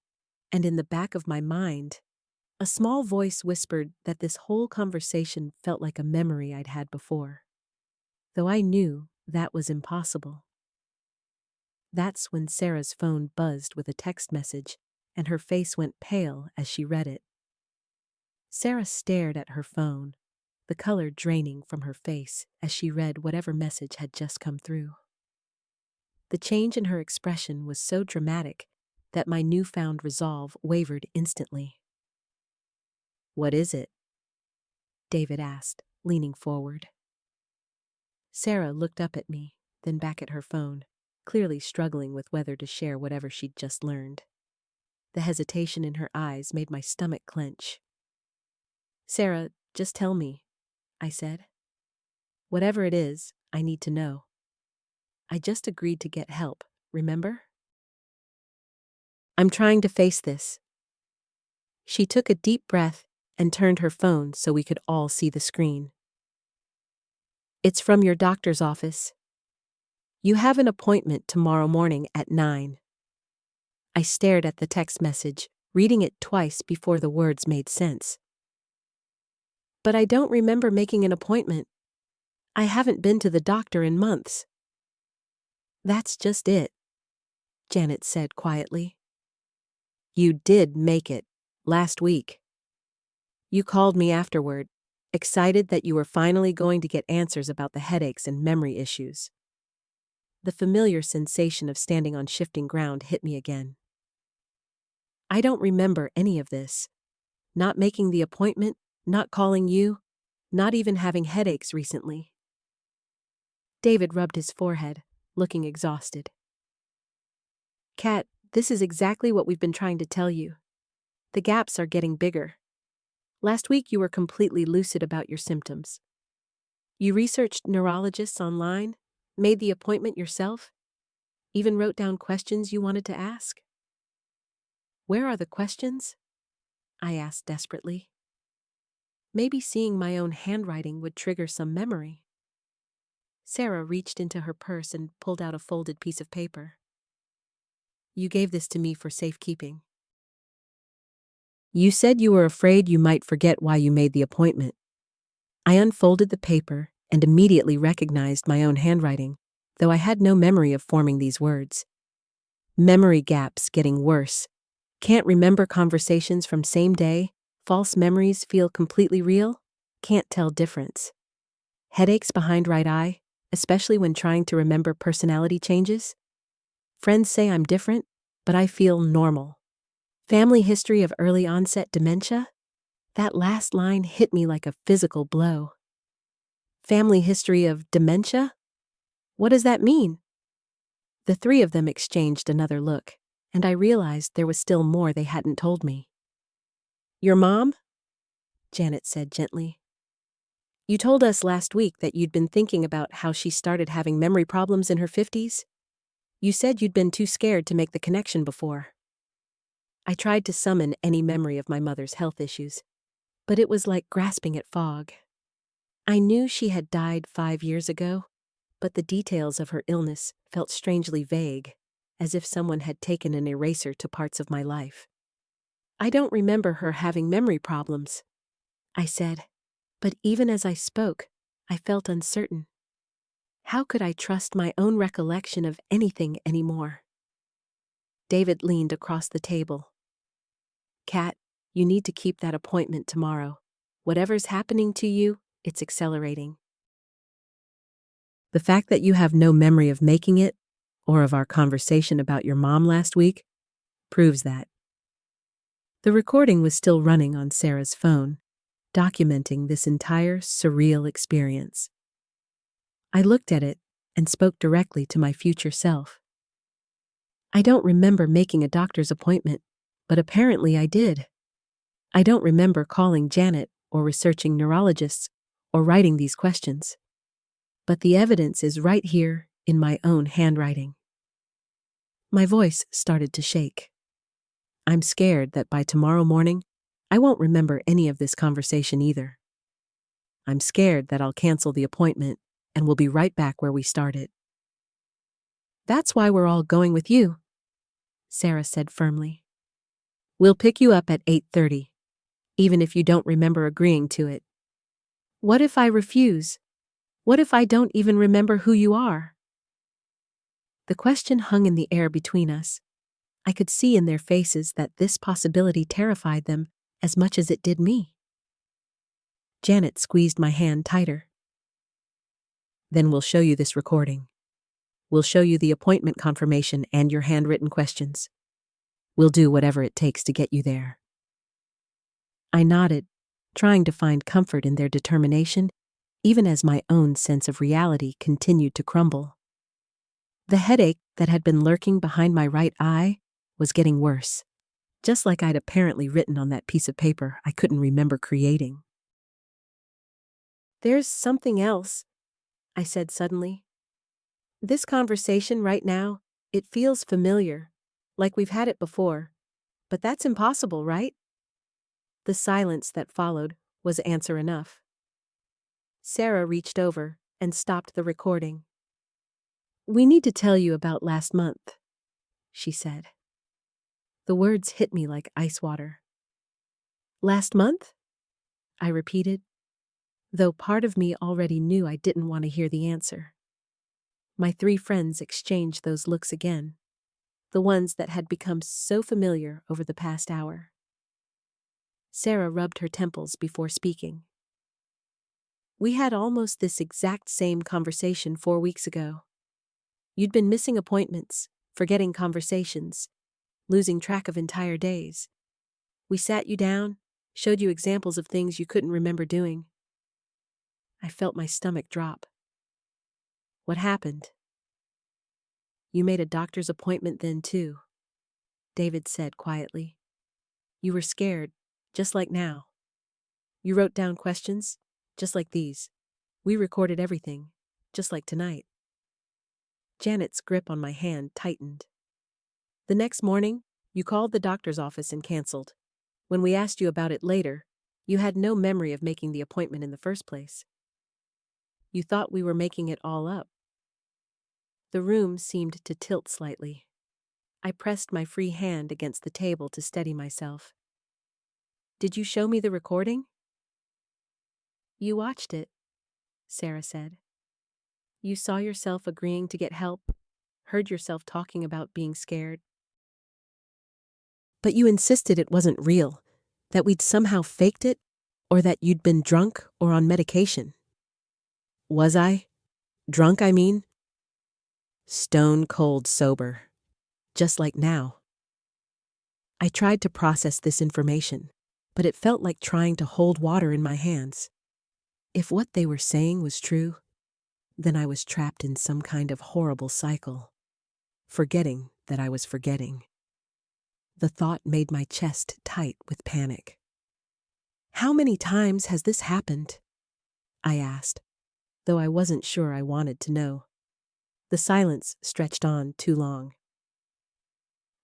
And in the back of my mind, a small voice whispered that this whole conversation felt like a memory I'd had before, though I knew that was impossible. That's when Sarah's phone buzzed with a text message, and her face went pale as she read it. Sarah stared at her phone, the color draining from her face as she read whatever message had just come through. The change in her expression was so dramatic that my newfound resolve wavered instantly. What is it? David asked, leaning forward. Sarah looked up at me, then back at her phone, clearly struggling with whether to share whatever she'd just learned. The hesitation in her eyes made my stomach clench. Sarah, just tell me, I said. Whatever it is, I need to know. I just agreed to get help, remember? I'm trying to face this. She took a deep breath and turned her phone so we could all see the screen. It's from your doctor's office. You have an appointment tomorrow morning at 9. I stared at the text message, reading it twice before the words made sense. But I don't remember making an appointment. I haven't been to the doctor in months. That's just it, Janet said quietly. You did make it, last week. You called me afterward, excited that you were finally going to get answers about the headaches and memory issues. The familiar sensation of standing on shifting ground hit me again. I don't remember any of this. Not making the appointment, not calling you, not even having headaches recently. David rubbed his forehead, looking exhausted. Kat, this is exactly what we've been trying to tell you. The gaps are getting bigger. Last week you were completely lucid about your symptoms. You researched neurologists online, made the appointment yourself, even wrote down questions you wanted to ask. Where are the questions? I asked desperately. Maybe seeing my own handwriting would trigger some memory. Sarah reached into her purse and pulled out a folded piece of paper. You gave this to me for safekeeping. You said you were afraid you might forget why you made the appointment. I unfolded the paper and immediately recognized my own handwriting, though I had no memory of forming these words. Memory gaps getting worse. Can't remember conversations from same day. False memories feel completely real. Can't tell difference. Headaches behind right eye, especially when trying to remember personality changes. Friends say I'm different, but I feel normal. Family history of early onset dementia? That last line hit me like a physical blow. Family history of dementia? What does that mean? The three of them exchanged another look, and I realized there was still more they hadn't told me. Your mom? Janet said gently. You told us last week that you'd been thinking about how she started having memory problems in her 50s. You said you'd been too scared to make the connection before. I tried to summon any memory of my mother's health issues, but it was like grasping at fog. I knew she had died 5 years ago, but the details of her illness felt strangely vague, as if someone had taken an eraser to parts of my life. I don't remember her having memory problems, I said, but even as I spoke, I felt uncertain. How could I trust my own recollection of anything anymore? David leaned across the table. Kat, you need to keep that appointment tomorrow. Whatever's happening to you, it's accelerating. The fact that you have no memory of making it, or of our conversation about your mom last week, proves that. The recording was still running on Sarah's phone, documenting this entire surreal experience. I looked at it and spoke directly to my future self. I don't remember making a doctor's appointment, But apparently I did. I don't remember calling Janet or researching neurologists or writing these questions. But the evidence is right here in my own handwriting. My voice started to shake. I'm scared that by tomorrow morning, I won't remember any of this conversation either. I'm scared that I'll cancel the appointment and we'll be right back where we started. That's why we're all going with you, Sarah said firmly. We'll pick you up at 8:30, even if you don't remember agreeing to it. What if I refuse? What if I don't even remember who you are? The question hung in the air between us. I could see in their faces that this possibility terrified them as much as it did me. Janet squeezed my hand tighter. Then we'll show you this recording. We'll show you the appointment confirmation and your handwritten questions. We'll do whatever it takes to get you there. I nodded, trying to find comfort in their determination, even as my own sense of reality continued to crumble. The headache that had been lurking behind my right eye was getting worse, just like I'd apparently written on that piece of paper I couldn't remember creating. There's something else, I said suddenly. This conversation right now, it feels familiar, like we've had it before, but that's impossible, right? The silence that followed was answer enough. Sarah reached over and stopped the recording. We need to tell you about last month, she said. The words hit me like ice water. Last month? I repeated, though part of me already knew I didn't want to hear the answer. My three friends exchanged those looks again, the ones that had become so familiar over the past hour. Sarah rubbed her temples before speaking. We had almost this exact same conversation 4 weeks ago. You'd been missing appointments, forgetting conversations, losing track of entire days. We sat you down, showed you examples of things you couldn't remember doing. I felt my stomach drop. What happened? You made a doctor's appointment then too, David said quietly. You were scared, just like now. You wrote down questions, just like these. We recorded everything, just like tonight. Janet's grip on my hand tightened. The next morning, you called the doctor's office and canceled. When we asked you about it later, you had no memory of making the appointment in the first place. You thought we were making it all up. The room seemed to tilt slightly. I pressed my free hand against the table to steady myself. Did you show me the recording? You watched it, Sarah said. You saw yourself agreeing to get help, heard yourself talking about being scared. But you insisted it wasn't real, that we'd somehow faked it, or that you'd been drunk or on medication. Was I? Drunk, I mean? Stone cold sober. Just like now. I tried to process this information, but it felt like trying to hold water in my hands. If what they were saying was true, then I was trapped in some kind of horrible cycle, forgetting that I was forgetting. The thought made my chest tight with panic. How many times has this happened? I asked, though I wasn't sure I wanted to know. The silence stretched on too long.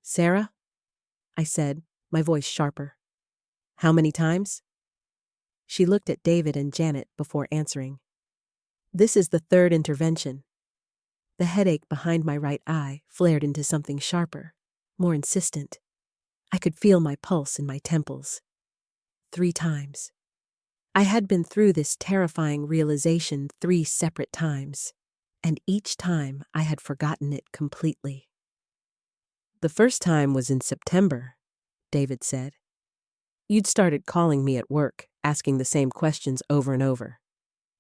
Sarah? I said, my voice sharper. How many times? She looked at David and Janet before answering. This is the third intervention. The headache behind my right eye flared into something sharper, more insistent. I could feel my pulse in my temples. 3 times. I had been through this terrifying realization 3 separate times, and each time I had forgotten it completely. The first time was in September, David said. You'd started calling me at work, asking the same questions over and over.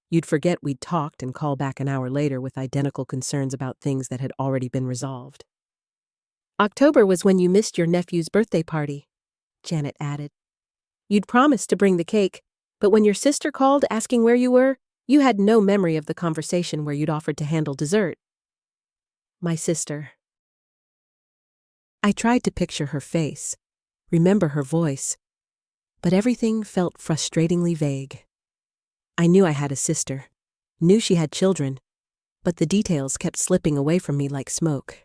You'd forget we'd talked and call back an hour later with identical concerns about things that had already been resolved. October was when you missed your nephew's birthday party, Janet added. You'd promised to bring the cake, but when your sister called asking where you were, you had no memory of the conversation where you'd offered to handle dessert. My sister. I tried to picture her face, remember her voice, but everything felt frustratingly vague. I knew I had a sister, knew she had children, but the details kept slipping away from me like smoke.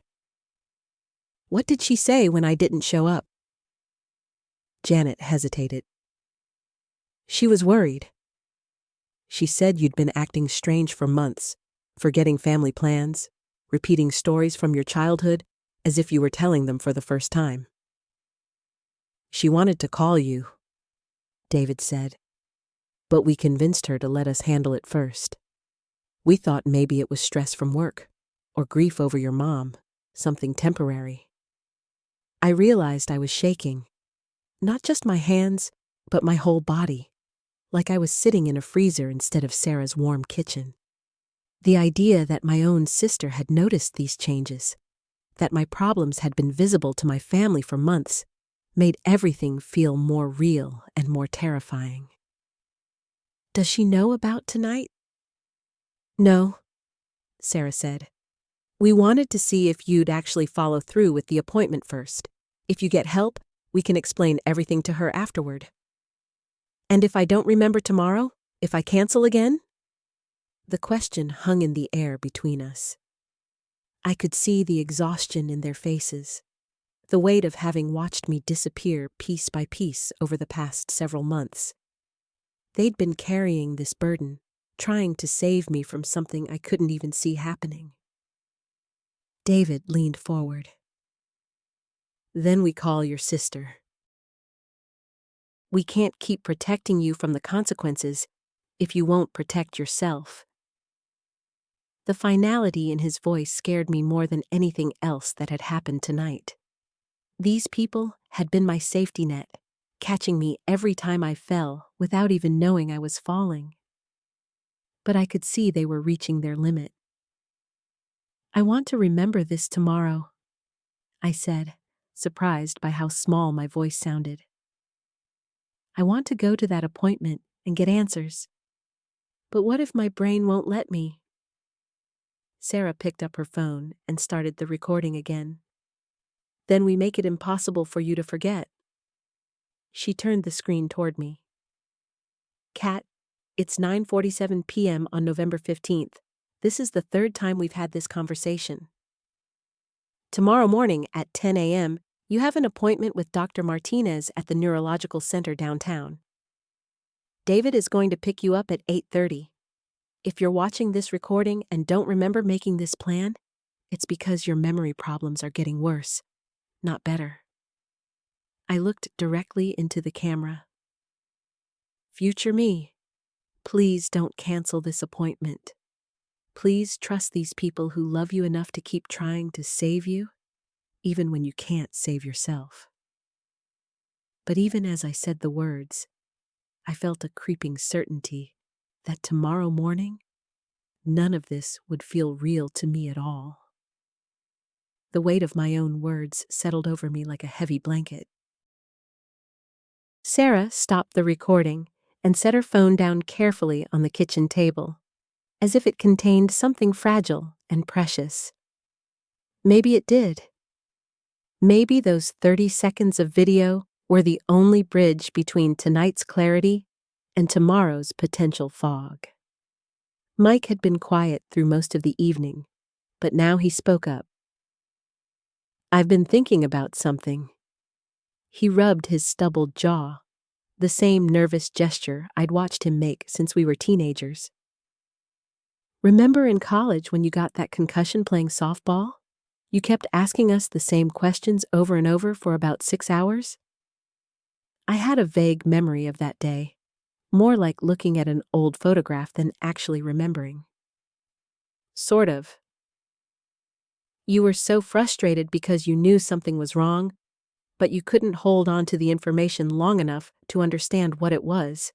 What did she say when I didn't show up? Janet hesitated. She was worried. She said you'd been acting strange for months, forgetting family plans, repeating stories from your childhood as if you were telling them for the first time. She wanted to call you, David said, but we convinced her to let us handle it first. We thought maybe it was stress from work, or grief over your mom, something temporary. I realized I was shaking, not just my hands, but my whole body, like I was sitting in a freezer instead of Sarah's warm kitchen. The idea that my own sister had noticed these changes, that my problems had been visible to my family for months, made everything feel more real and more terrifying. Does she know about tonight? No, Sarah said. We wanted to see if you'd actually follow through with the appointment first. If you get help, we can explain everything to her afterward. And if I don't remember tomorrow? If I cancel again? The question hung in the air between us. I could see the exhaustion in their faces, the weight of having watched me disappear piece by piece over the past several months. They'd been carrying this burden, trying to save me from something I couldn't even see happening. David leaned forward. Then we call your sister. We can't keep protecting you from the consequences if you won't protect yourself. The finality in his voice scared me more than anything else that had happened tonight. These people had been my safety net, catching me every time I fell without even knowing I was falling. But I could see they were reaching their limit. I want to remember this tomorrow, I said, surprised by how small my voice sounded. I want to go to that appointment and get answers. But what if my brain won't let me? Sarah picked up her phone and started the recording again. Then we make it impossible for you to forget. She turned the screen toward me. Kat, it's 9:47 p.m. on November 15th. This is the third time we've had this conversation. Tomorrow morning at 10 a.m., you have an appointment with Dr. Martinez at the Neurological Center downtown. David is going to pick you up at 8:30. If you're watching this recording and don't remember making this plan, it's because your memory problems are getting worse, not better. I looked directly into the camera. Future me, please don't cancel this appointment. Please trust these people who love you enough to keep trying to save you, even when you can't save yourself. But even as I said the words, I felt a creeping certainty that tomorrow morning, none of this would feel real to me at all. The weight of my own words settled over me like a heavy blanket. Sarah stopped the recording and set her phone down carefully on the kitchen table, as if it contained something fragile and precious. Maybe it did. Maybe those 30 seconds of video were the only bridge between tonight's clarity and tomorrow's potential fog. Mike had been quiet through most of the evening, but now he spoke up. I've been thinking about something. He rubbed his stubbled jaw, the same nervous gesture I'd watched him make since we were teenagers. Remember in college when you got that concussion playing softball? You kept asking us the same questions over and over for about 6 hours? I had a vague memory of that day, more like looking at an old photograph than actually remembering. Sort of. You were so frustrated because you knew something was wrong, but you couldn't hold on to the information long enough to understand what it was.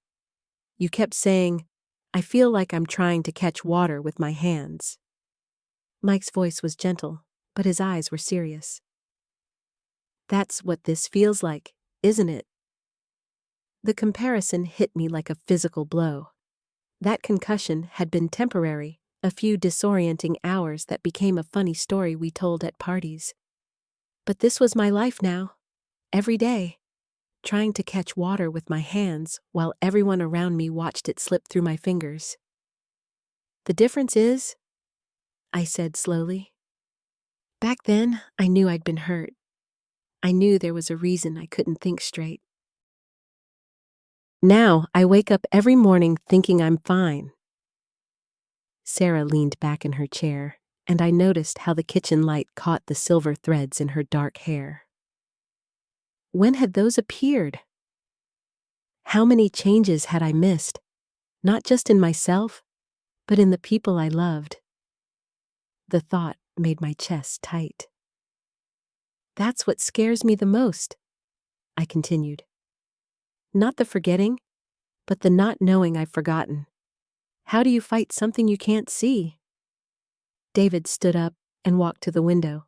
You kept saying, I feel like I'm trying to catch water with my hands. Mike's voice was gentle, but his eyes were serious. That's what this feels like, isn't it? The comparison hit me like a physical blow. That concussion had been temporary, a few disorienting hours that became a funny story we told at parties. But this was my life now, every day. trying to catch water with my hands while everyone around me watched it slip through my fingers. "The difference is," I said slowly, "back then I knew I'd been hurt. I knew there was a reason I couldn't think straight. Now I wake up every morning thinking I'm fine." Sarah leaned back in her chair, and I noticed how the kitchen light caught the silver threads in her dark hair. When had those appeared? How many changes had I missed, not just in myself, but in the people I loved? The thought made my chest tight. "That's what scares me the most," I continued. "Not the forgetting, but the not knowing I've forgotten. How do you fight something you can't see?" David stood up and walked to the window,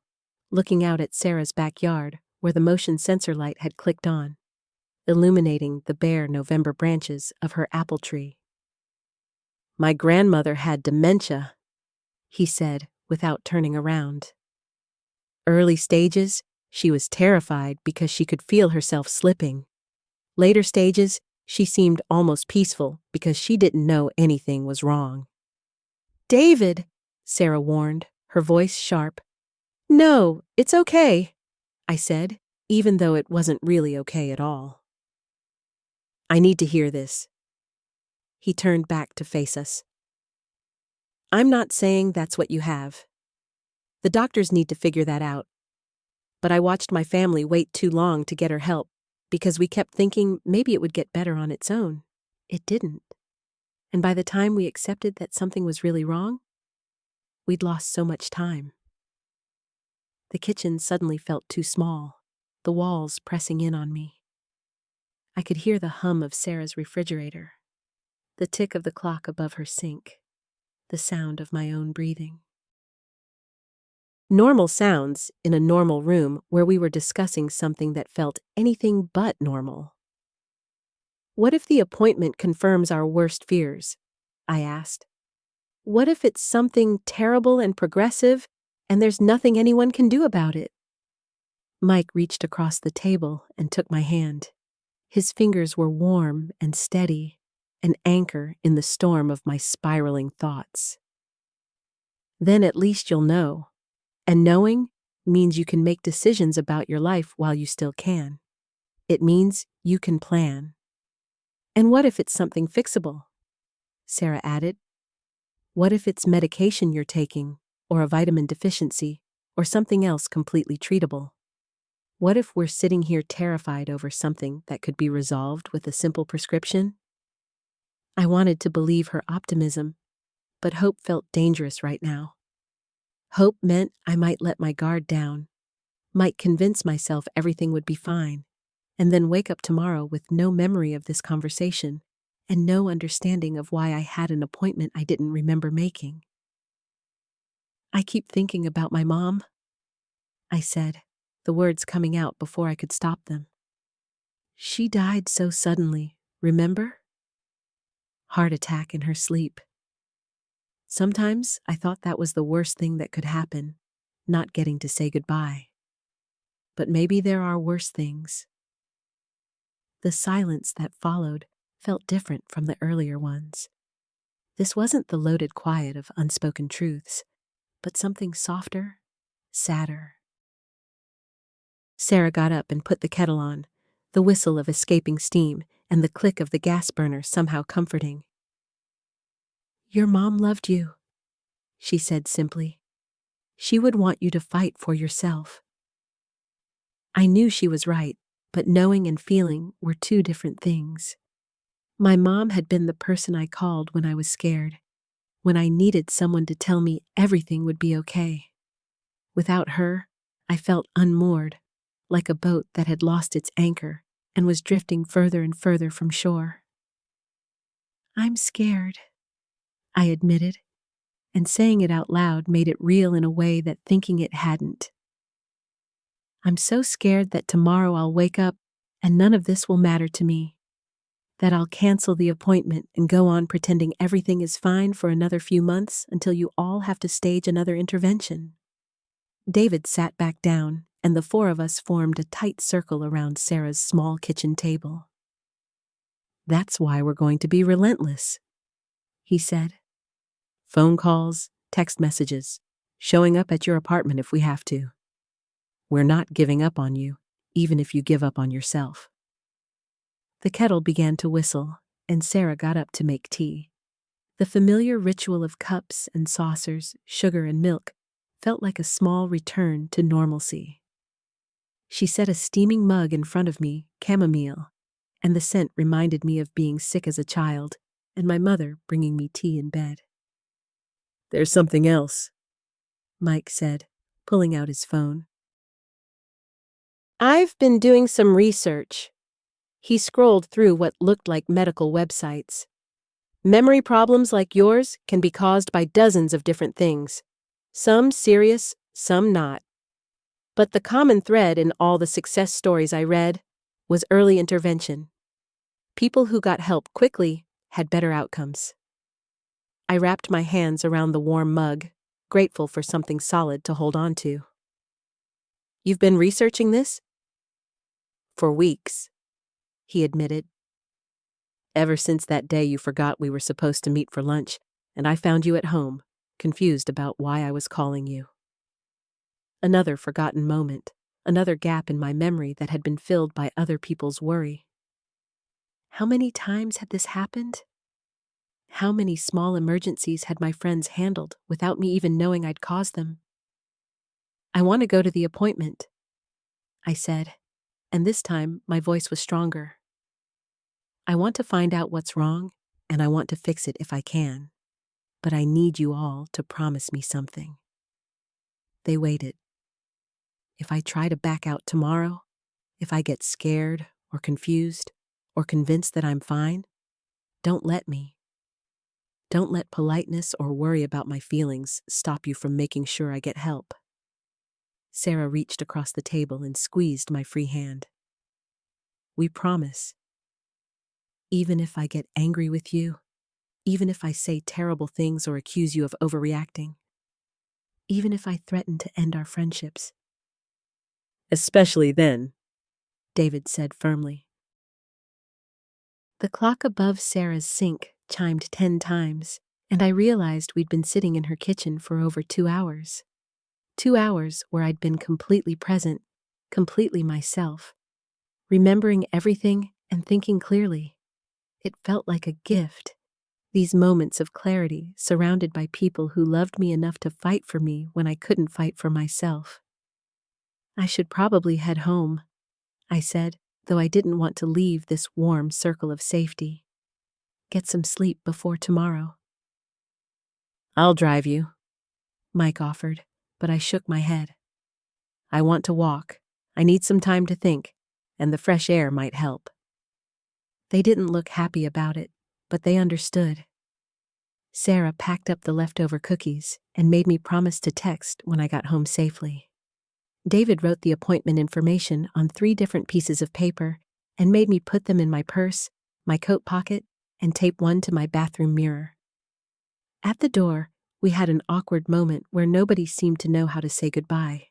looking out at Sarah's backyard where the motion sensor light had clicked on, illuminating the bare November branches of her apple tree. "My grandmother had dementia," he said without turning around. "Early stages, she was terrified because she could feel herself slipping. Later stages, she seemed almost peaceful because she didn't know anything was wrong." "David," Sarah warned, her voice sharp. "No, it's okay," I said, even though it wasn't really okay at all. "I need to hear this." He turned back to face us. "I'm not saying that's what you have. The doctors need to figure that out. But I watched my family wait too long to get her help because we kept thinking maybe it would get better on its own. It didn't. And by the time we accepted that something was really wrong, we'd lost so much time." The kitchen suddenly felt too small, the walls pressing in on me. I could hear the hum of Sarah's refrigerator, the tick of the clock above her sink, the sound of my own breathing. Normal sounds in a normal room where we were discussing something that felt anything but normal. "What if the appointment confirms our worst fears?" I asked. "What if it's something terrible and progressive, and there's nothing anyone can do about it?" Mike reached across the table and took my hand. His fingers were warm and steady, an anchor in the storm of my spiraling thoughts. "Then at least you'll know. And knowing means you can make decisions about your life while you still can. It means you can plan." "And what if it's something fixable?" Sarah added. "What if it's medication you're taking, or a vitamin deficiency, or something else completely treatable? What if we're sitting here terrified over something that could be resolved with a simple prescription?" I wanted to believe her optimism, but hope felt dangerous right now. Hope meant I might let my guard down, might convince myself everything would be fine, and then wake up tomorrow with no memory of this conversation and no understanding of why I had an appointment I didn't remember making. "I keep thinking about my mom," I said, the words coming out before I could stop them. "She died so suddenly, remember? Heart attack in her sleep. Sometimes I thought that was the worst thing that could happen, not getting to say goodbye. But maybe there are worse things." The silence that followed felt different from the earlier ones. This wasn't the loaded quiet of unspoken truths, but something softer, sadder. Sarah got up and put the kettle on, the whistle of escaping steam and the click of the gas burner somehow comforting. "Your mom loved you," she said simply. "She would want you to fight for yourself." I knew she was right, but knowing and feeling were two different things. My mom had been the person I called when I was scared, when I needed someone to tell me everything would be okay. Without her, I felt unmoored, like a boat that had lost its anchor and was drifting further and further from shore. "I'm scared," I admitted, and saying it out loud made it real in a way that thinking it hadn't. "I'm so scared that tomorrow I'll wake up and none of this will matter to me. That I'll cancel the appointment and go on pretending everything is fine for another few months until you all have to stage another intervention." David sat back down, and the four of us formed a tight circle around Sarah's small kitchen table. "That's why we're going to be relentless," he said. "Phone calls, text messages, showing up at your apartment if we have to. We're not giving up on you, even if you give up on yourself." The kettle began to whistle, and Sarah got up to make tea. The familiar ritual of cups and saucers, sugar and milk, felt like a small return to normalcy. She set a steaming mug in front of me, chamomile, and the scent reminded me of being sick as a child and my mother bringing me tea in bed. "There's something else," Mike said, pulling out his phone. "I've been doing some research." He scrolled through what looked like medical websites. "Memory problems like yours can be caused by dozens of different things. Some serious, some not. But the common thread in all the success stories I read was early intervention. People who got help quickly had better outcomes." I wrapped my hands around the warm mug, grateful for something solid to hold on to. "You've been researching this?" "For weeks," he admitted. "Ever since that day you forgot we were supposed to meet for lunch, and I found you at home, confused about why I was calling you." Another forgotten moment, another gap in my memory that had been filled by other people's worry. How many times had this happened? How many small emergencies had my friends handled without me even knowing I'd caused them? "I want to go to the appointment," I said, and this time my voice was stronger. "I want to find out what's wrong, and I want to fix it if I can. But I need you all to promise me something." They waited. If I try to back out tomorrow, if I get scared or confused or convinced that I'm fine, don't let me. Don't let politeness or worry about my feelings stop you from making sure I get help. Sarah reached across the table and squeezed my free hand. "We promise. Even if I get angry with you, even if I say terrible things or accuse you of overreacting, even if I threaten to end our friendships." "Especially then," David said firmly. The clock above Sarah's sink chimed 10 times, and I realized we'd been sitting in her kitchen for over 2 hours. 2 hours where I'd been completely present, completely myself, remembering everything and thinking clearly. It felt like a gift, these moments of clarity surrounded by people who loved me enough to fight for me when I couldn't fight for myself. "I should probably head home," I said, though I didn't want to leave this warm circle of safety. "Get some sleep before tomorrow." "I'll drive you," Mike offered, but I shook my head. "I want to walk. I need some time to think, and the fresh air might help." They didn't look happy about it, but they understood. Sarah packed up the leftover cookies and made me promise to text when I got home safely. David wrote the appointment information on 3 different pieces of paper and made me put them in my purse, my coat pocket, and tape one to my bathroom mirror. At the door, we had an awkward moment where nobody seemed to know how to say goodbye.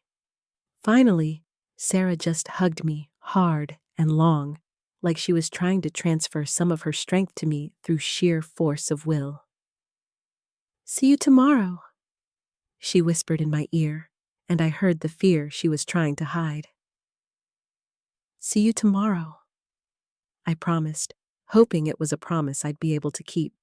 Finally, Sarah just hugged me hard and long, like she was trying to transfer some of her strength to me through sheer force of will. "See you tomorrow," she whispered in my ear, and I heard the fear she was trying to hide. "See you tomorrow," I promised, hoping it was a promise I'd be able to keep.